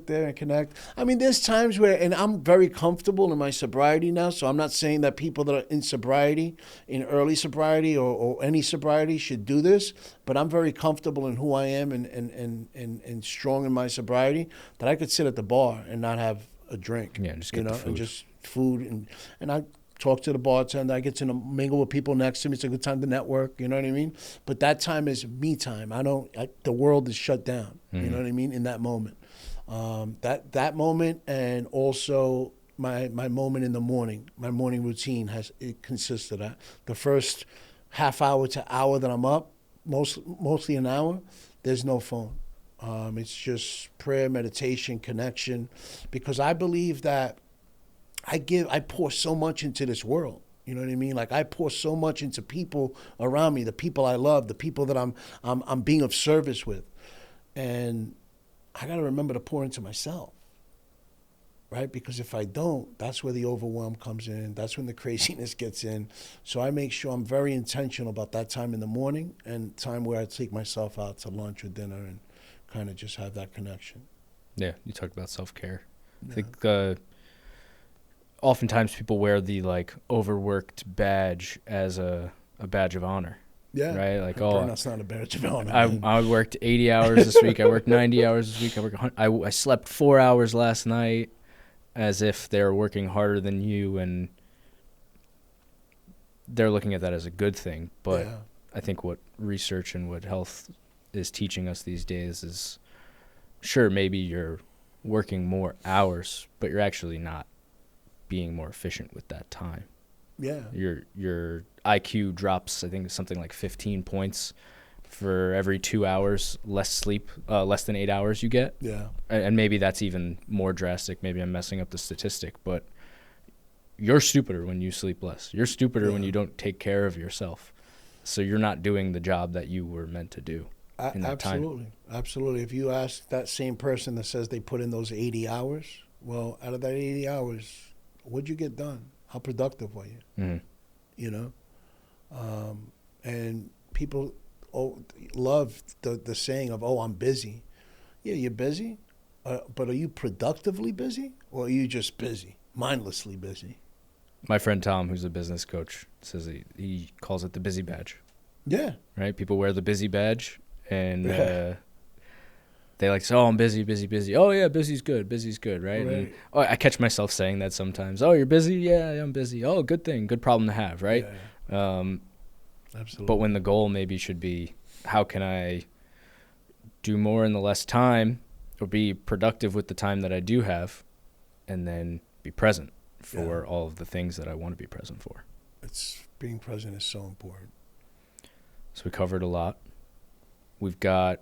there and connect. I mean, there's times where, and I'm very comfortable in my sobriety now, so I'm not saying that people that are in sobriety, in early sobriety or any sobriety should do this, but I'm very comfortable in who I am and strong in my sobriety that I could sit at the bar and not have a drink. Yeah, just get the food. And just food and I talk to the bartender. I get to mingle with people next to me. It's a good time to network. You know what I mean? But that time is me time. The world is shut down. Mm-hmm. You know what I mean? In that moment, that moment, and also my moment in the morning. My morning routine consists of that. The first half hour to hour that I'm up, mostly an hour. There's no phone. It's just prayer, meditation, connection, because I believe that I pour so much into this world. You know what I mean? Like, I pour so much into people around me, the people I love, the people that I'm being of service with. And I got to remember to pour into myself, right? Because if I don't, that's where the overwhelm comes in. That's when the craziness gets in. So I make sure I'm very intentional about that time in the morning and time where I take myself out to lunch or dinner and kind of just have that connection. Yeah, you talked about self-care. Yeah. I think oftentimes people wear the like overworked badge as a badge of honor. Yeah. Right? Like, burnout's not a badge of honor. I worked 80 hours this week. I worked 90 hours this week. I slept 4 hours last night, as if they're working harder than you, and they're looking at that as a good thing. But yeah. I think what research and what health is teaching us these days is, sure, maybe you're working more hours, but you're actually not being more efficient with that time. Yeah. Your IQ drops, I think, something like 15 points for every 2 hours less sleep, less than 8 hours you get. Yeah. And maybe that's even more drastic. Maybe I'm messing up the statistic, but you're stupider when you sleep less. You're stupider when you don't take care of yourself. So you're not doing the job that you were meant to do in that time. Absolutely. If you ask that same person that says they put in those 80 hours, well, out of that 80 hours, what'd you get done? How productive were you? Mm-hmm. You know? And people love the saying of, I'm busy. Yeah, you're busy, but are you productively busy, or are you just busy, mindlessly busy? My friend Tom, who's a business coach, says he calls it the busy badge. Yeah. Right? People wear the busy badge, and they like say, I'm busy, busy, busy. Oh, yeah, busy's good, right? And I catch myself saying that sometimes. Oh, you're busy? Yeah, I'm busy. Oh, good thing, good problem to have, right? Yeah. Absolutely. But when the goal maybe should be, how can I do more in the less time, or be productive with the time that I do have, and then be present for all of the things that I want to be present for. Being present is so important. So we covered a lot. We've got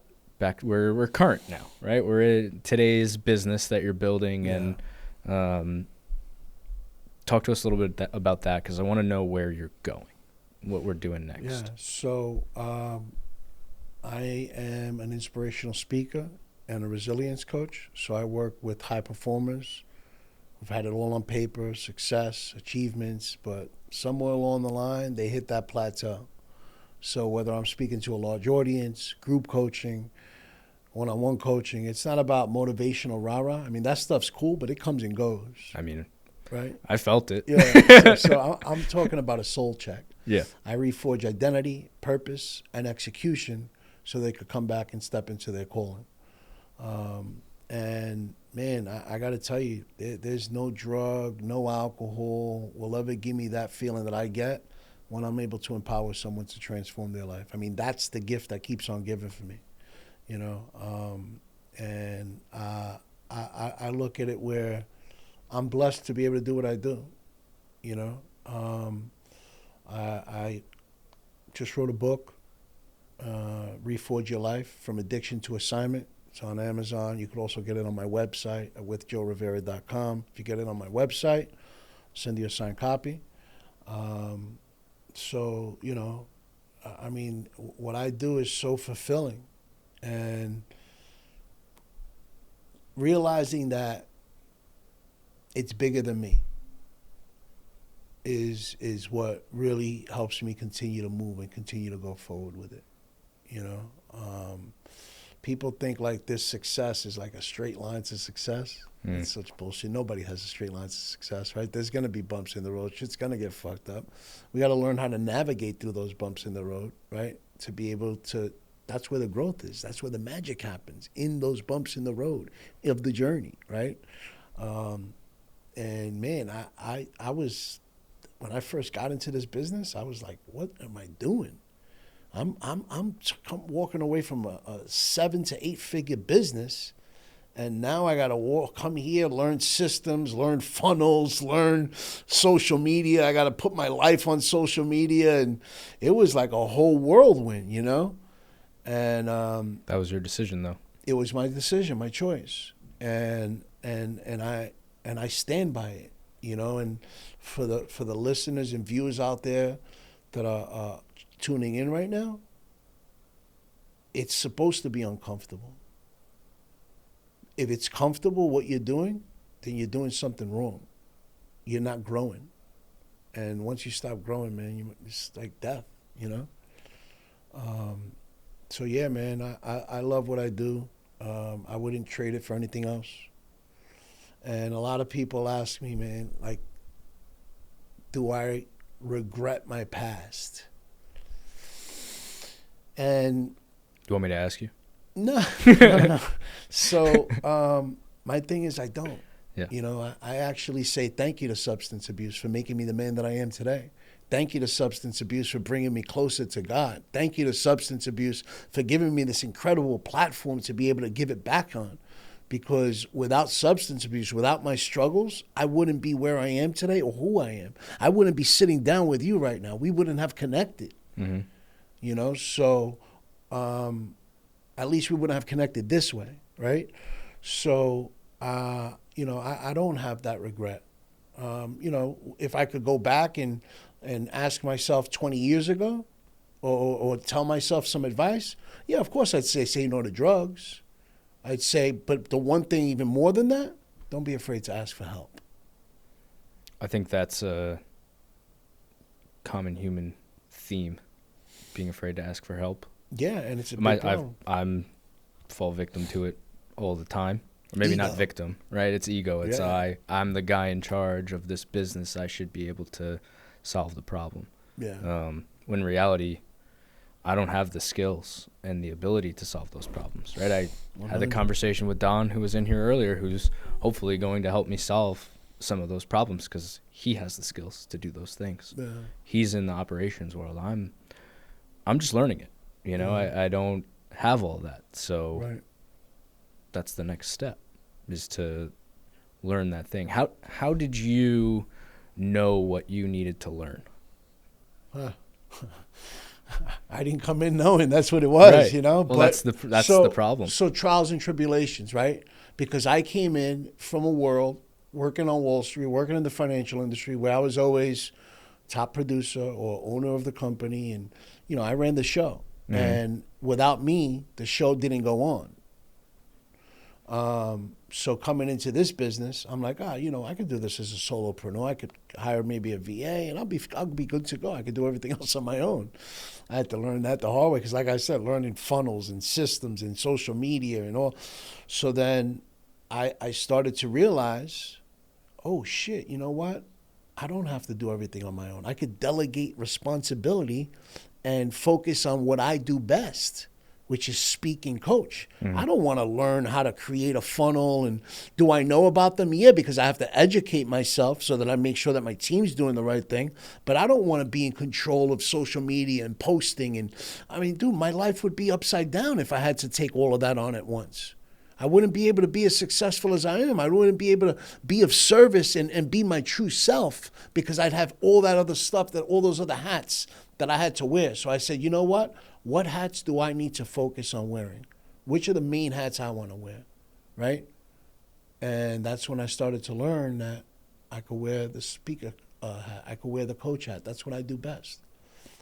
we're current now, right? We're in today's business that you're building, and talk to us a little bit about that, because I want to know where you're going, what we're doing next. Yeah. So I am an inspirational speaker and a resilience coach. So I work with high performers. We've had it all on paper, success, achievements, but somewhere along the line, they hit that plateau. So whether I'm speaking to a large audience, group coaching, one-on-one coaching, it's not about motivational rah-rah. I mean, that stuff's cool, but it comes and goes. I mean, right? I felt it. Yeah. So I'm talking about a soul check. Yeah. I reforge identity, purpose, and execution so they could come back and step into their calling. And man, I got to tell you, there's no drug, no alcohol will ever give me that feeling that I get when I'm able to empower someone to transform their life. I mean, that's the gift that keeps on giving for me, and I look at it where I'm blessed to be able to do what I do. You know, I just wrote a book, Reforge Your Life from Addiction to Assignment. It's on Amazon. You could also get it on my website at withjoerivera.com. If you get it on my website, I'll send you a signed copy. So, you know, I mean, what I do is so fulfilling. And realizing that it's bigger than me is what really helps me continue to move and continue to go forward with it. You know, people think like this success is like a straight line to success. It's such bullshit. Nobody has a straight line to success, right? There's going to be bumps in the road. Shit's going to get fucked up. We got to learn how to navigate through those bumps in the road, right? To be able to, that's where the growth is. That's where the magic happens, in those bumps in the road of the journey, right? And man, I was, when I first got into this business, I was like, what am I doing? I'm walking away from a 7 to 8 figure business, and now I got to come here, learn systems, learn funnels, learn social media. I got to put my life on social media, and it was like a whole whirlwind, you know. And that was your decision, though. It was my decision, my choice, and I stand by it, you know. And for the listeners and viewers out there that are tuning in right now, it's supposed to be uncomfortable. If it's comfortable what you're doing, then you're doing something wrong. You're not growing. And once you stop growing, man, it's like death, you know? So yeah, man, I love what I do. I wouldn't trade it for anything else. And a lot of people ask me, man, like, do I regret my past? And you want me to ask you? No, no. So my thing is, I don't. Yeah. You know, I actually say thank you to substance abuse for making me the man that I am today. Thank you to substance abuse for bringing me closer to God. Thank you to substance abuse for giving me this incredible platform to be able to give it back on. Because without substance abuse, without my struggles, I wouldn't be where I am today or who I am. I wouldn't be sitting down with you right now. We wouldn't have connected. Mm-hmm. You know, so at least we wouldn't have connected this way, right? So, you know, I don't have that regret. You know, if I could go back and ask myself 20 years ago or tell myself some advice, yeah, of course I'd say no to drugs. I'd say, but the one thing even more than that, don't be afraid to ask for help. I think that's a common human theme, being afraid to ask for help. Yeah, and it's a big problem. I'm fall victim to it all the time. Or maybe Ego. Not victim, right? It's ego. It's Yeah. I'm the guy in charge of this business. I should be able to solve the problem. Yeah. When in reality, I don't have the skills and the ability to solve those problems, right? I 100. had a conversation with Don, who was in here earlier, who's hopefully going to help me solve some of those problems because he has the skills to do those things. Yeah. He's in the operations world. I'm just learning it. You know, I don't have all that. So Right. that's the next step, is to learn that thing. How did you know what you needed to learn? I didn't come in knowing that's what it was, Right. you know. Well, but that's the problem. So trials and tribulations, right? Because I came in from a world working on Wall Street, working in the financial industry, where I was always top producer or owner of the company, and you know, I ran the show. Mm-hmm. And without me, the show didn't go on. So coming into this business, I'm like, you know, I could do this as a solopreneur. I could hire maybe a VA, and I'll be good to go. I could do everything else on my own. I had to learn that the hard way because, like I said, learning funnels and systems and social media and all. So then I started to realize, oh shit, you know what? I don't have to do everything on my own. I could delegate responsibility and focus on what I do best, which is speak and coach. Mm-hmm. I don't want to learn how to create a funnel. And do I know about them? Yeah, because I have to educate myself so that I make sure that my team's doing the right thing. But I don't want to be in control of social media and posting. And I mean, dude, my life would be upside down if I had to take all of that on at once. I wouldn't be able to be as successful as I am. I wouldn't be able to be of service and be my true self because I'd have all that other stuff, that all those other hats that I had to wear. So I said, you know what? What hats do I need to focus on wearing? Which are the main hats I want to wear, right? And that's when I started to learn that I could wear the speaker hat. I could wear the coach hat. That's what I do best.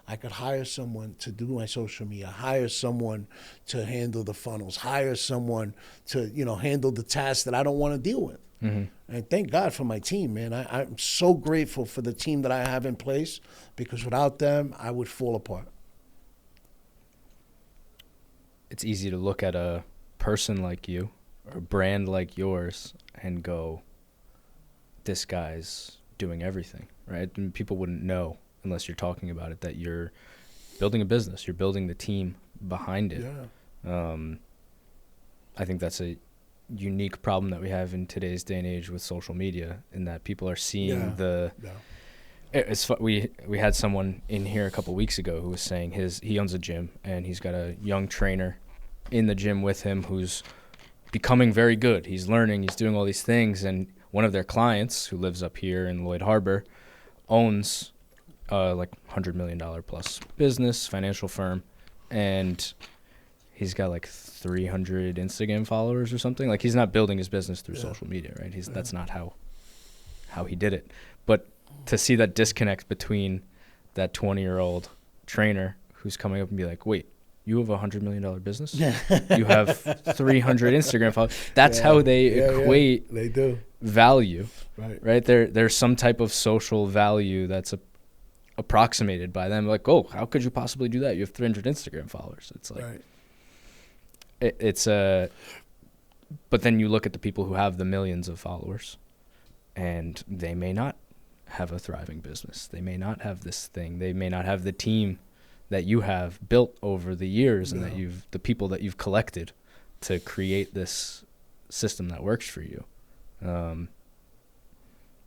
I could hire someone to do my social media, hire someone to handle the funnels, hire someone to, handle the tasks that I don't want to deal with. Mm-hmm. And thank God for my team, man. I'm so grateful for the team that I have in place because without them, I would fall apart. It's easy to look at a person like you or a brand like yours and go, this guy's doing everything, right? And people wouldn't know unless you're talking about it that you're building a business, you're building the team behind it. Yeah. I think that's a unique problem that we have in today's day and age with social media, in that people are seeing we had someone in here a couple weeks ago who was saying he owns a gym and he's got a young trainer in the gym with him who's becoming very good. He's learning, he's doing all these things, and one of their clients who lives up here in Lloyd Harbor owns like $100 million plus business, financial firm, and he's got like 300 Instagram followers or something. Like, he's not building his business through social media, right? That's not how he did it. But to see that disconnect between that 20-year-old trainer who's coming up and be like, wait, you have a $100 million business? You have 300 Instagram followers. That's how they equate They do. value, right? There's some type of social value that's approximated by them. Like, oh, how could you possibly do that? You have 300 Instagram followers. It's like, but then you look at the people who have the millions of followers, and they may not have a thriving business. They may not have this thing. They may not have the team that you have built over the years, and that the people that you've collected to create this system that works for you. I don't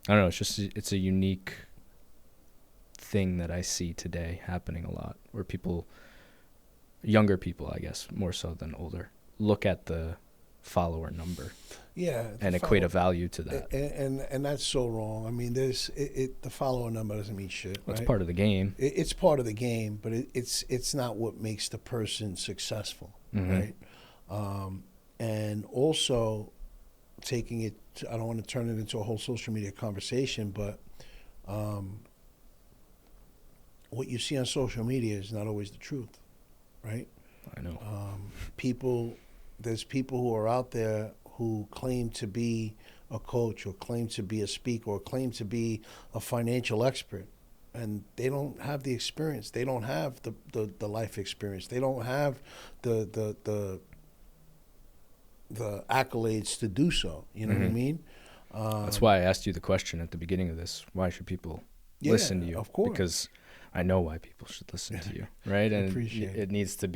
know. It's a unique thing that I see today happening a lot, where younger people, I guess, more so than older, look at the follower number and equate a value to that. And that's so wrong. I mean, the follower number doesn't mean shit. Well, it's part of the game. It's part of the game, but it's not what makes the person successful, right? And also taking it, I don't want to turn it into a whole social media conversation, but what you see on social media is not always the truth, right? I know. There's people who are out there who claim to be a coach or claim to be a speaker or claim to be a financial expert, and they don't have the experience. They don't have the life experience. They don't have the accolades to do so. You know what I mean? That's why I asked you the question at the beginning of this. Why should people listen to you? Of course. Because I know why people should listen to you, right? And it needs to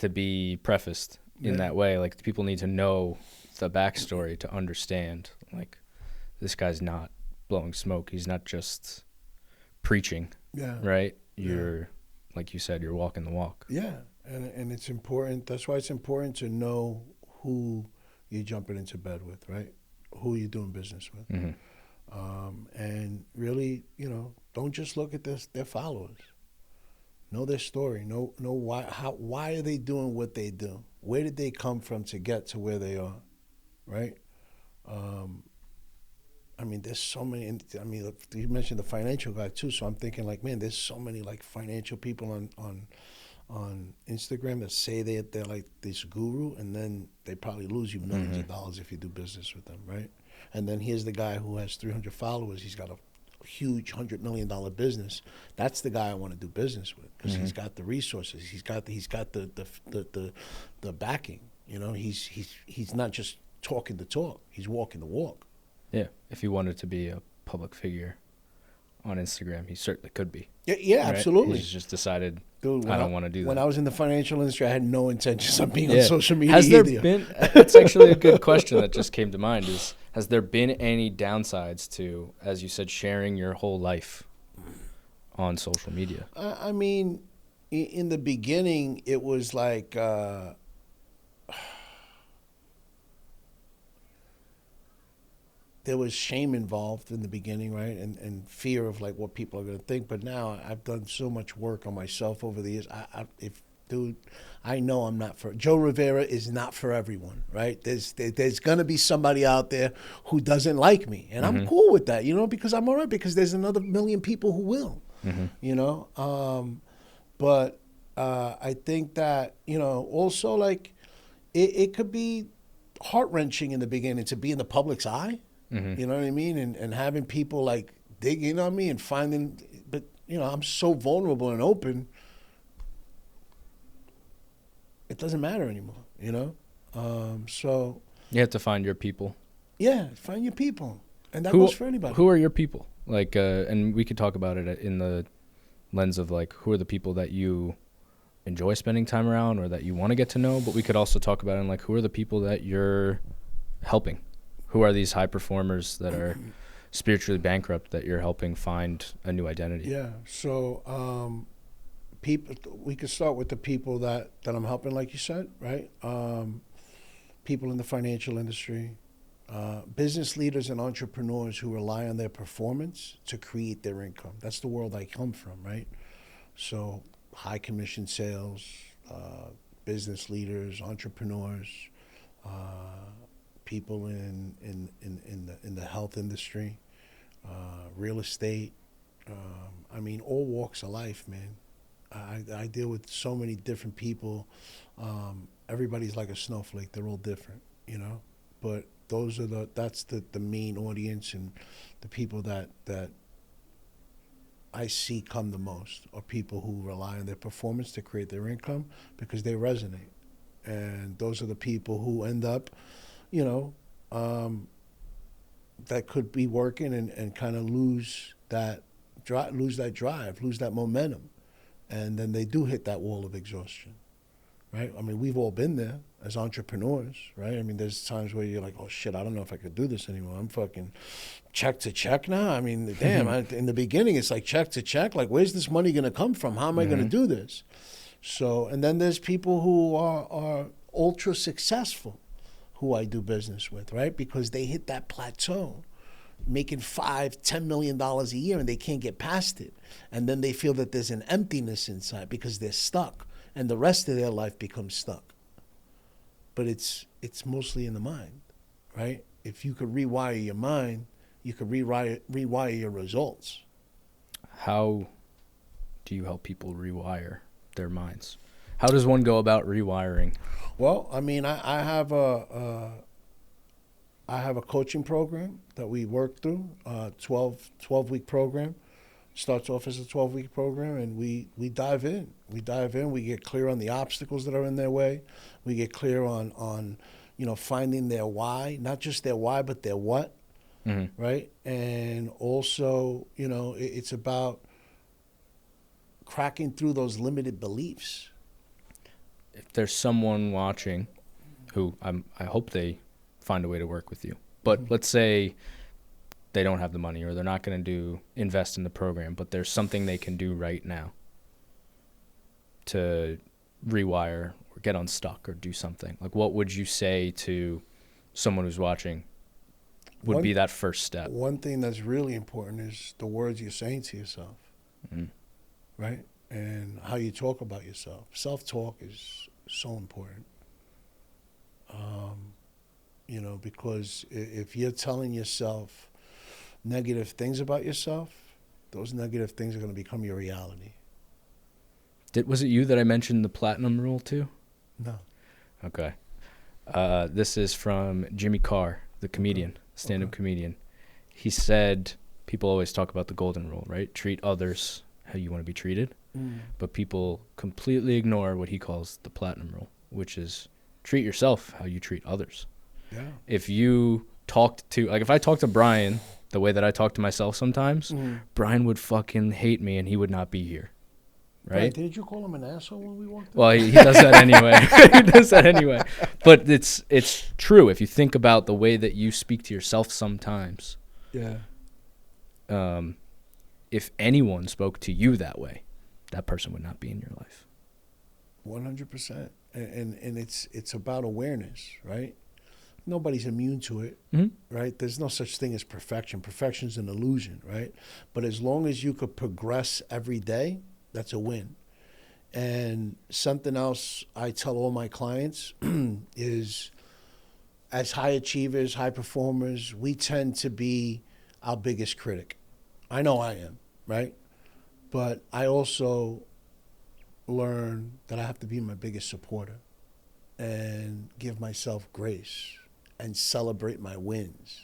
be prefaced in that way. Like, people need to know the backstory to understand, like, this guy's not blowing smoke. He's not just preaching, right? You're, like you said, you're walking the walk. Yeah, and it's important. That's why it's important to know who you're jumping into bed with, right? Who you're doing business with. And really, don't just look at their followers. Know their story. Know why are they doing what they do? Where did they come from to get to where they are, right? I mean, there's so many. I mean, you mentioned the financial guy too, so I'm thinking like, man, there's so many like financial people on Instagram that say they're like this guru, and then they probably lose you millions of dollars if you do business with them, right? And then here's the guy who has 300 followers. He's got a huge $100 million business. That's the guy I want to do business with because he's got the resources. He's got the backing. He's not just talking the talk. He's walking the walk. Yeah, if he wanted to be a public figure on Instagram, he certainly could be. Yeah, right? Absolutely. He's just decided, dude, I don't want to do that. When I was in the financial industry, I had no intentions of being on social media. Has there been? That's actually a good question that just came to mind. Has there been any downsides to, as you said, sharing your whole life on social media? I mean, in the beginning, it was like there was shame involved in the beginning, right? And fear of like what people are going to think. But now I've done so much work on myself over the years. Dude, I know I'm not for Joe Rivera is not for everyone, right? There's going to be somebody out there who doesn't like me, and I'm cool with that, because I'm all right, because there's another million people who will, you know. But I think that also like it could be heart wrenching in the beginning to be in the public's eye. You know what I mean? And having people like digging on me and finding, but I'm so vulnerable and open. It doesn't matter anymore, So You have to find your people. yeah, find your people, and that goes for anybody. Who are your people? Like, and we could talk about it in the lens of like, who are the people that you enjoy spending time around or that you want to get to know? But we could also talk about it in like, who are the people that you're helping? Who are these high performers that are spiritually bankrupt that you're helping find a new identity? Yeah. So people, we could start with the people that I'm helping, like you said, right? People in the financial industry, business leaders and entrepreneurs who rely on their performance to create their income. That's the world I come from, right? So high commission sales, business leaders, entrepreneurs, people in the health industry, real estate. I mean, all walks of life, man. I deal with so many different people. Everybody's like a snowflake. They're all different, But that's the main audience, and the people that I see come the most are people who rely on their performance to create their income because they resonate. And those are the people who end up, that could be working and kind of lose that drive, lose that momentum. And then they do hit that wall of exhaustion, right? I mean, we've all been there as entrepreneurs, right? I mean, there's times where you're like, oh, shit, I don't know if I could do this anymore. I'm fucking check to check now. I mean, damn, in the beginning, it's like check to check. Like, where's this money going to come from? How am I going to do this? So, and then there's people who are ultra successful who I do business with, right? Because they hit that plateau, making $5-10 million a year, and they can't get past it. And then they feel that there's an emptiness inside because they're stuck, and the rest of their life becomes stuck. But it's mostly in the mind, right? If you could rewire your mind, you could rewire your results. How do you help people rewire their minds? How does one go about rewiring? Well, I mean, I have a coaching program that we work through, 12-week program. Starts off as a 12-week program, and we dive in. We get clear on the obstacles that are in their way. We get clear on finding their why, not just their why, but their what, right? And also, it's about cracking through those limited beliefs. If there's someone watching who I hope they find a way to work with you, but let's say they don't have the money or they're not going to invest in the program, but there's something they can do right now to rewire or get unstuck or do something. Like, what would you say to someone who's watching would be that first step? One thing that's really important is the words you're saying to yourself, right? And how you talk about yourself. Self-talk is so important. Because if you're telling yourself negative things about yourself, those negative things are going to become your reality. Was it you that I mentioned the platinum rule to? No. Okay. This is from Jimmy Carr, the comedian, stand-up comedian. He said people always talk about the golden rule, right? Treat others how you want to be treated. But people completely ignore what he calls the platinum rule, which is treat yourself how you treat others. Yeah. If you if I talked to Brian the way that I talk to myself sometimes, Brian would fucking hate me and he would not be here. Right? Did you call him an asshole when we walked in? Well, he does that anyway. He does that anyway. But it's true. If you think about the way that you speak to yourself sometimes, if anyone spoke to you that way, that person would not be in your life. 100%. And it's about awareness, right? nobody's immune to it, Mm-hmm. right? There's no such thing as perfection. Perfection's an illusion, right? But as long as you could progress every day, that's a win. And something else I tell all my clients is, as high achievers, high performers, we tend to be our biggest critic. I know I am, right? But I also learn that I have to be my biggest supporter and give myself grace and celebrate my wins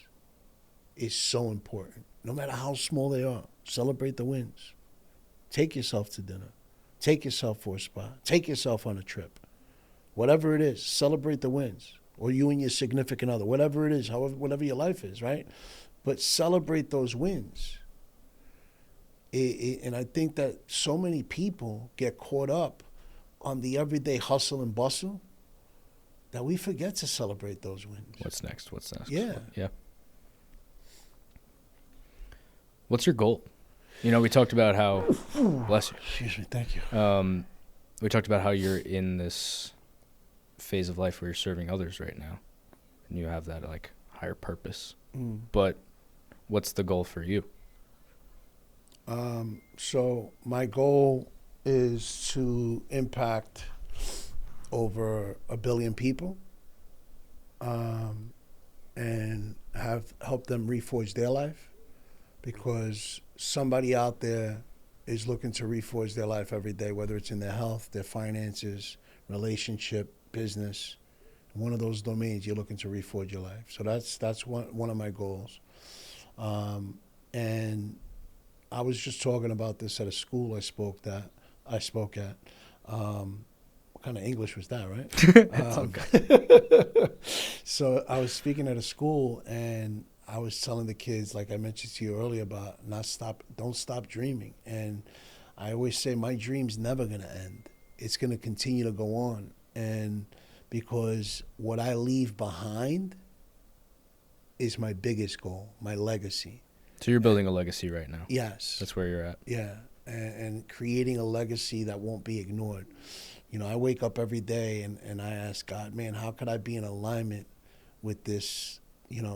is so important. No matter how small they are, celebrate the wins. Take yourself to dinner. Take yourself for a spa. Take yourself on a trip. Whatever it is, celebrate the wins. Or you and your significant other, whatever it is, however, whatever your life is, right? But celebrate those wins. And I think that so many people get caught up on the everyday hustle and bustle that we forget to celebrate those wins. What's next? What's next? Yeah. Yeah. What's your goal? You know, we talked about how, bless you. Excuse me, thank you. We talked about how you're in this phase of life where you're serving others right now, and you have that like higher purpose. But what's the goal for you? So my goal is to impact over 1 billion people, and help them reforge their life, because somebody out there is looking to reforge their life every day, whether it's in their health, their finances, relationship, business. One of those domains, you're looking to reforge your life. So that's one of my goals. And I was just talking about this at a school I spoke at. What kind of English was that, right? It's okay. So I was speaking at a school, and I was telling the kids, like I mentioned to you earlier, about don't stop dreaming. And I always say my dream's never gonna end. It's gonna continue to go on. And because what I leave behind is my biggest goal, my legacy. So you're building a legacy right now. Yes. That's where you're at. Yeah. And creating a legacy that won't be ignored. You know, I wake up every day and I ask God, man, how could I be in alignment with this,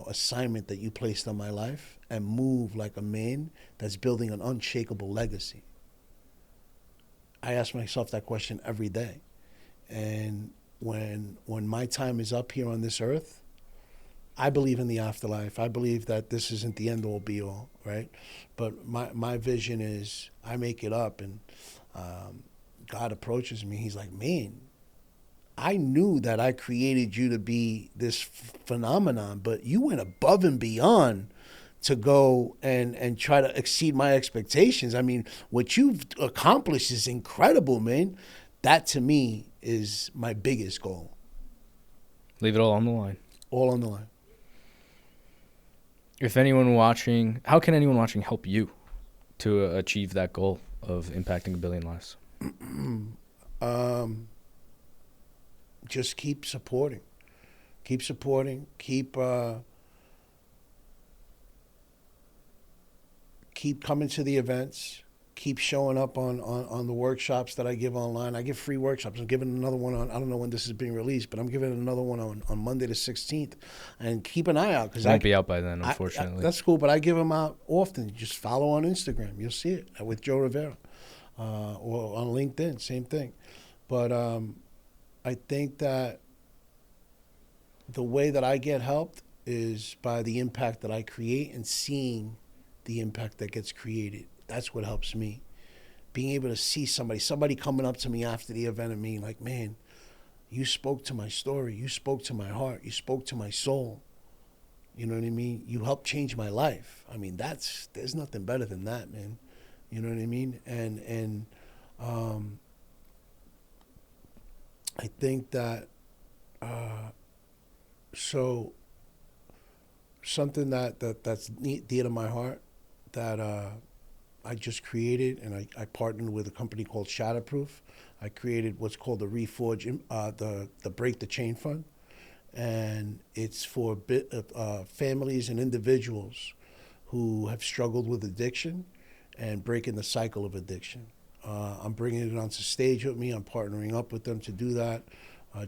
assignment that you placed on my life, and move like a man that's building an unshakable legacy? I ask myself that question every day. And when my time is up here on this earth, I believe in the afterlife. I believe that this isn't the end all be all, right? But my vision is I make it up, and God approaches me. He's like, man, I knew that I created you to be this phenomenon, but you went above and beyond to go and try to exceed my expectations. I mean, what you've accomplished is incredible, man. That to me is my biggest goal. Leave it all on the line. All on the line. If anyone watching, how can anyone watching help you to achieve that goal of impacting 1 billion lives? Just keep supporting. Keep supporting. Keep coming to the events. Keep showing up on the workshops that I give online. I give free workshops. I'm giving another one on, I don't know when this is being released, but I'm giving another one on Monday the 16th. And keep an eye out. It won't be out by then, unfortunately. That's cool, but I give them out often. Just follow on Instagram. You'll see it with Joe Rivera. Or on LinkedIn, same thing. But I think that the way that I get helped is by the impact that I create and seeing the impact that gets created. That's what helps me. Being able to see somebody coming up to me after the event and being like, man, you spoke to my story. You spoke to my heart. You spoke to my soul. You know what I mean? You helped change my life. I mean, there's nothing better than that, man. You know what I mean? And I think that so something that's dear to my heart that I just created, and I partnered with a company called Shatterproof. I created what's called the Reforge, the Break the Chain Fund, and it's for families and individuals who have struggled with addiction and breaking the cycle of addiction. I'm bringing it onto stage with me. I'm partnering up with them to do that.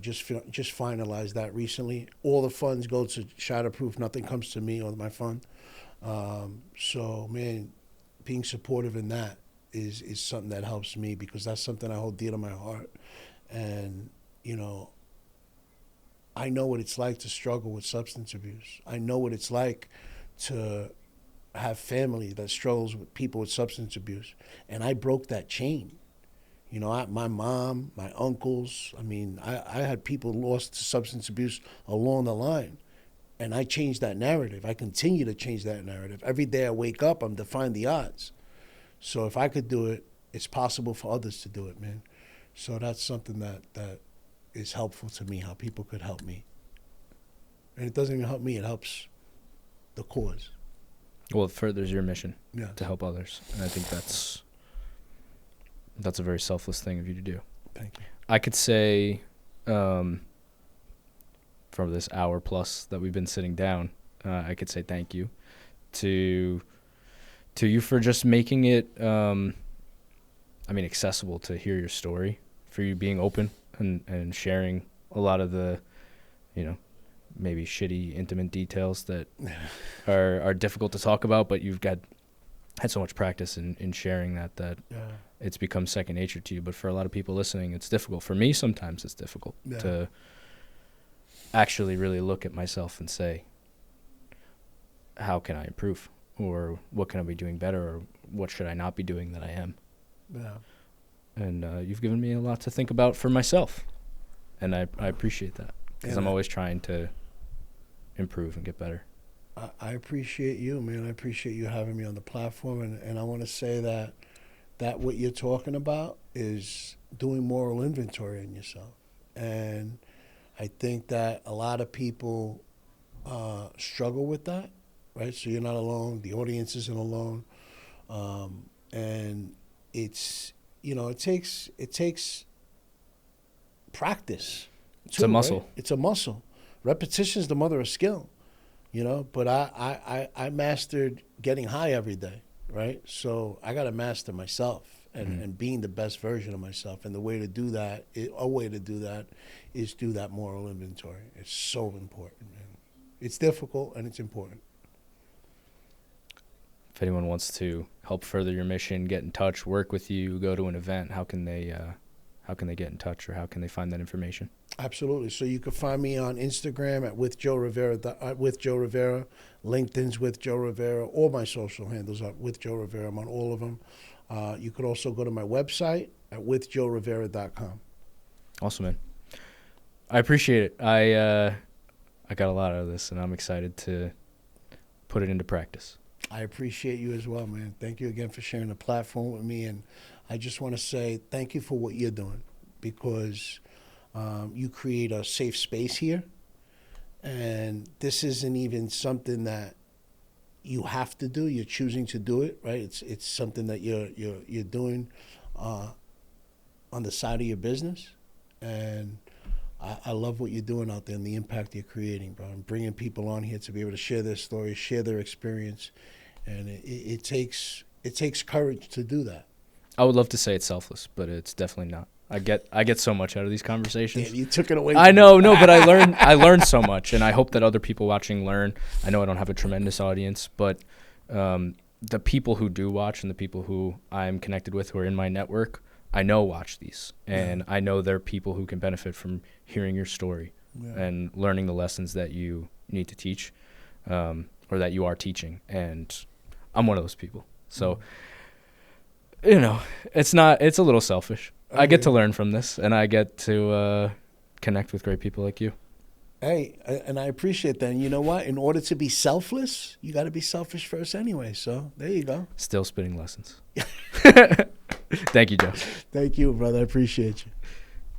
Just finalized that recently. All the funds go to Shatterproof. Nothing comes to me or my fund. So, man, being supportive in that is something that helps me, because that's something I hold dear to my heart. And, you know, I know what it's like to struggle with substance abuse. I know what it's like to have family that struggles with people with substance abuse. And I broke that chain. You know, my mom, my uncles, I mean, I had people lost to substance abuse along the line. And I changed that narrative. I continue to change that narrative. Every day I wake up, I'm defying the odds. So if I could do it, it's possible for others to do it, man. So that's something that is helpful to me, how people could help me. And it doesn't even help me, it helps the cause. Well, it furthers your mission Yeah. to help others. And I think that's a very selfless thing of you to do. Thank you. I could say, from this hour plus that we've been sitting down, I could say thank you to you for just making it, accessible to hear your story, for you being open and sharing a lot of the, maybe shitty, intimate details that are difficult to talk about, but you've had so much practice in sharing that yeah. It's become second nature to you. But for a lot of people listening, it's difficult. For me, sometimes it's difficult to actually really look at myself and say, how can I improve? Or what can I be doing better? Or what should I not be doing that I am? Yeah. And you've given me a lot to think about for myself. And I appreciate that, because I'm always trying to improve and get better. I appreciate you, man. I appreciate you having me on the platform. And I want to say that what you're talking about is doing moral inventory in yourself. And I think that a lot of people struggle with that, right? So you're not alone. The audience isn't alone. And it's, it takes practice. It's a muscle. Right? It's a muscle. Repetition is the mother of skill, but I mastered getting high every day, right? So I got to master myself and being the best version of myself. And a way to do that is do that moral inventory. It's so important, man. It's difficult and it's important. If anyone wants to help further your mission, get in touch, work with you, go to an event, how can they get in touch, or how can they find that information? Absolutely. So you can find me on Instagram at with Joe Rivera, LinkedIn's with Joe Rivera. All my social handles are with Joe Rivera. I'm on all of them. You could also go to my website at withjoerivera.com. Awesome, man. I appreciate it. I got a lot out of this, and I'm excited to put it into practice. I appreciate you as well, man. Thank you again for sharing the platform with me. And I just want to say thank you for what you're doing, because you create a safe space here. And this isn't even something that you have to do. You're choosing to do it, right? It's something that you're doing on the side of your business. And I love what you're doing out there and the impact you're creating, bro. And bringing people on here to be able to share their stories, share their experience. And it takes courage to do that. I would love to say it's selfless, but it's definitely not. I get so much out of these conversations. Damn, you took it away. I know, no, but I learned so much, and I hope that other people watching learn. I know I don't have a tremendous audience, but the people who do watch and the people who I'm connected with who are in my network, I know watch these, and I know they're people who can benefit from hearing your story and learning the lessons that you need to teach, or that you are teaching. And I'm one of those people. So, it's a little selfish. I get to learn from this, and I get to connect with great people like you. Hey, and I appreciate that. And you know what? In order to be selfless, you got to be selfish first anyway. So there you go. Still spitting lessons. Thank you, Joe. Thank you, brother. I appreciate you.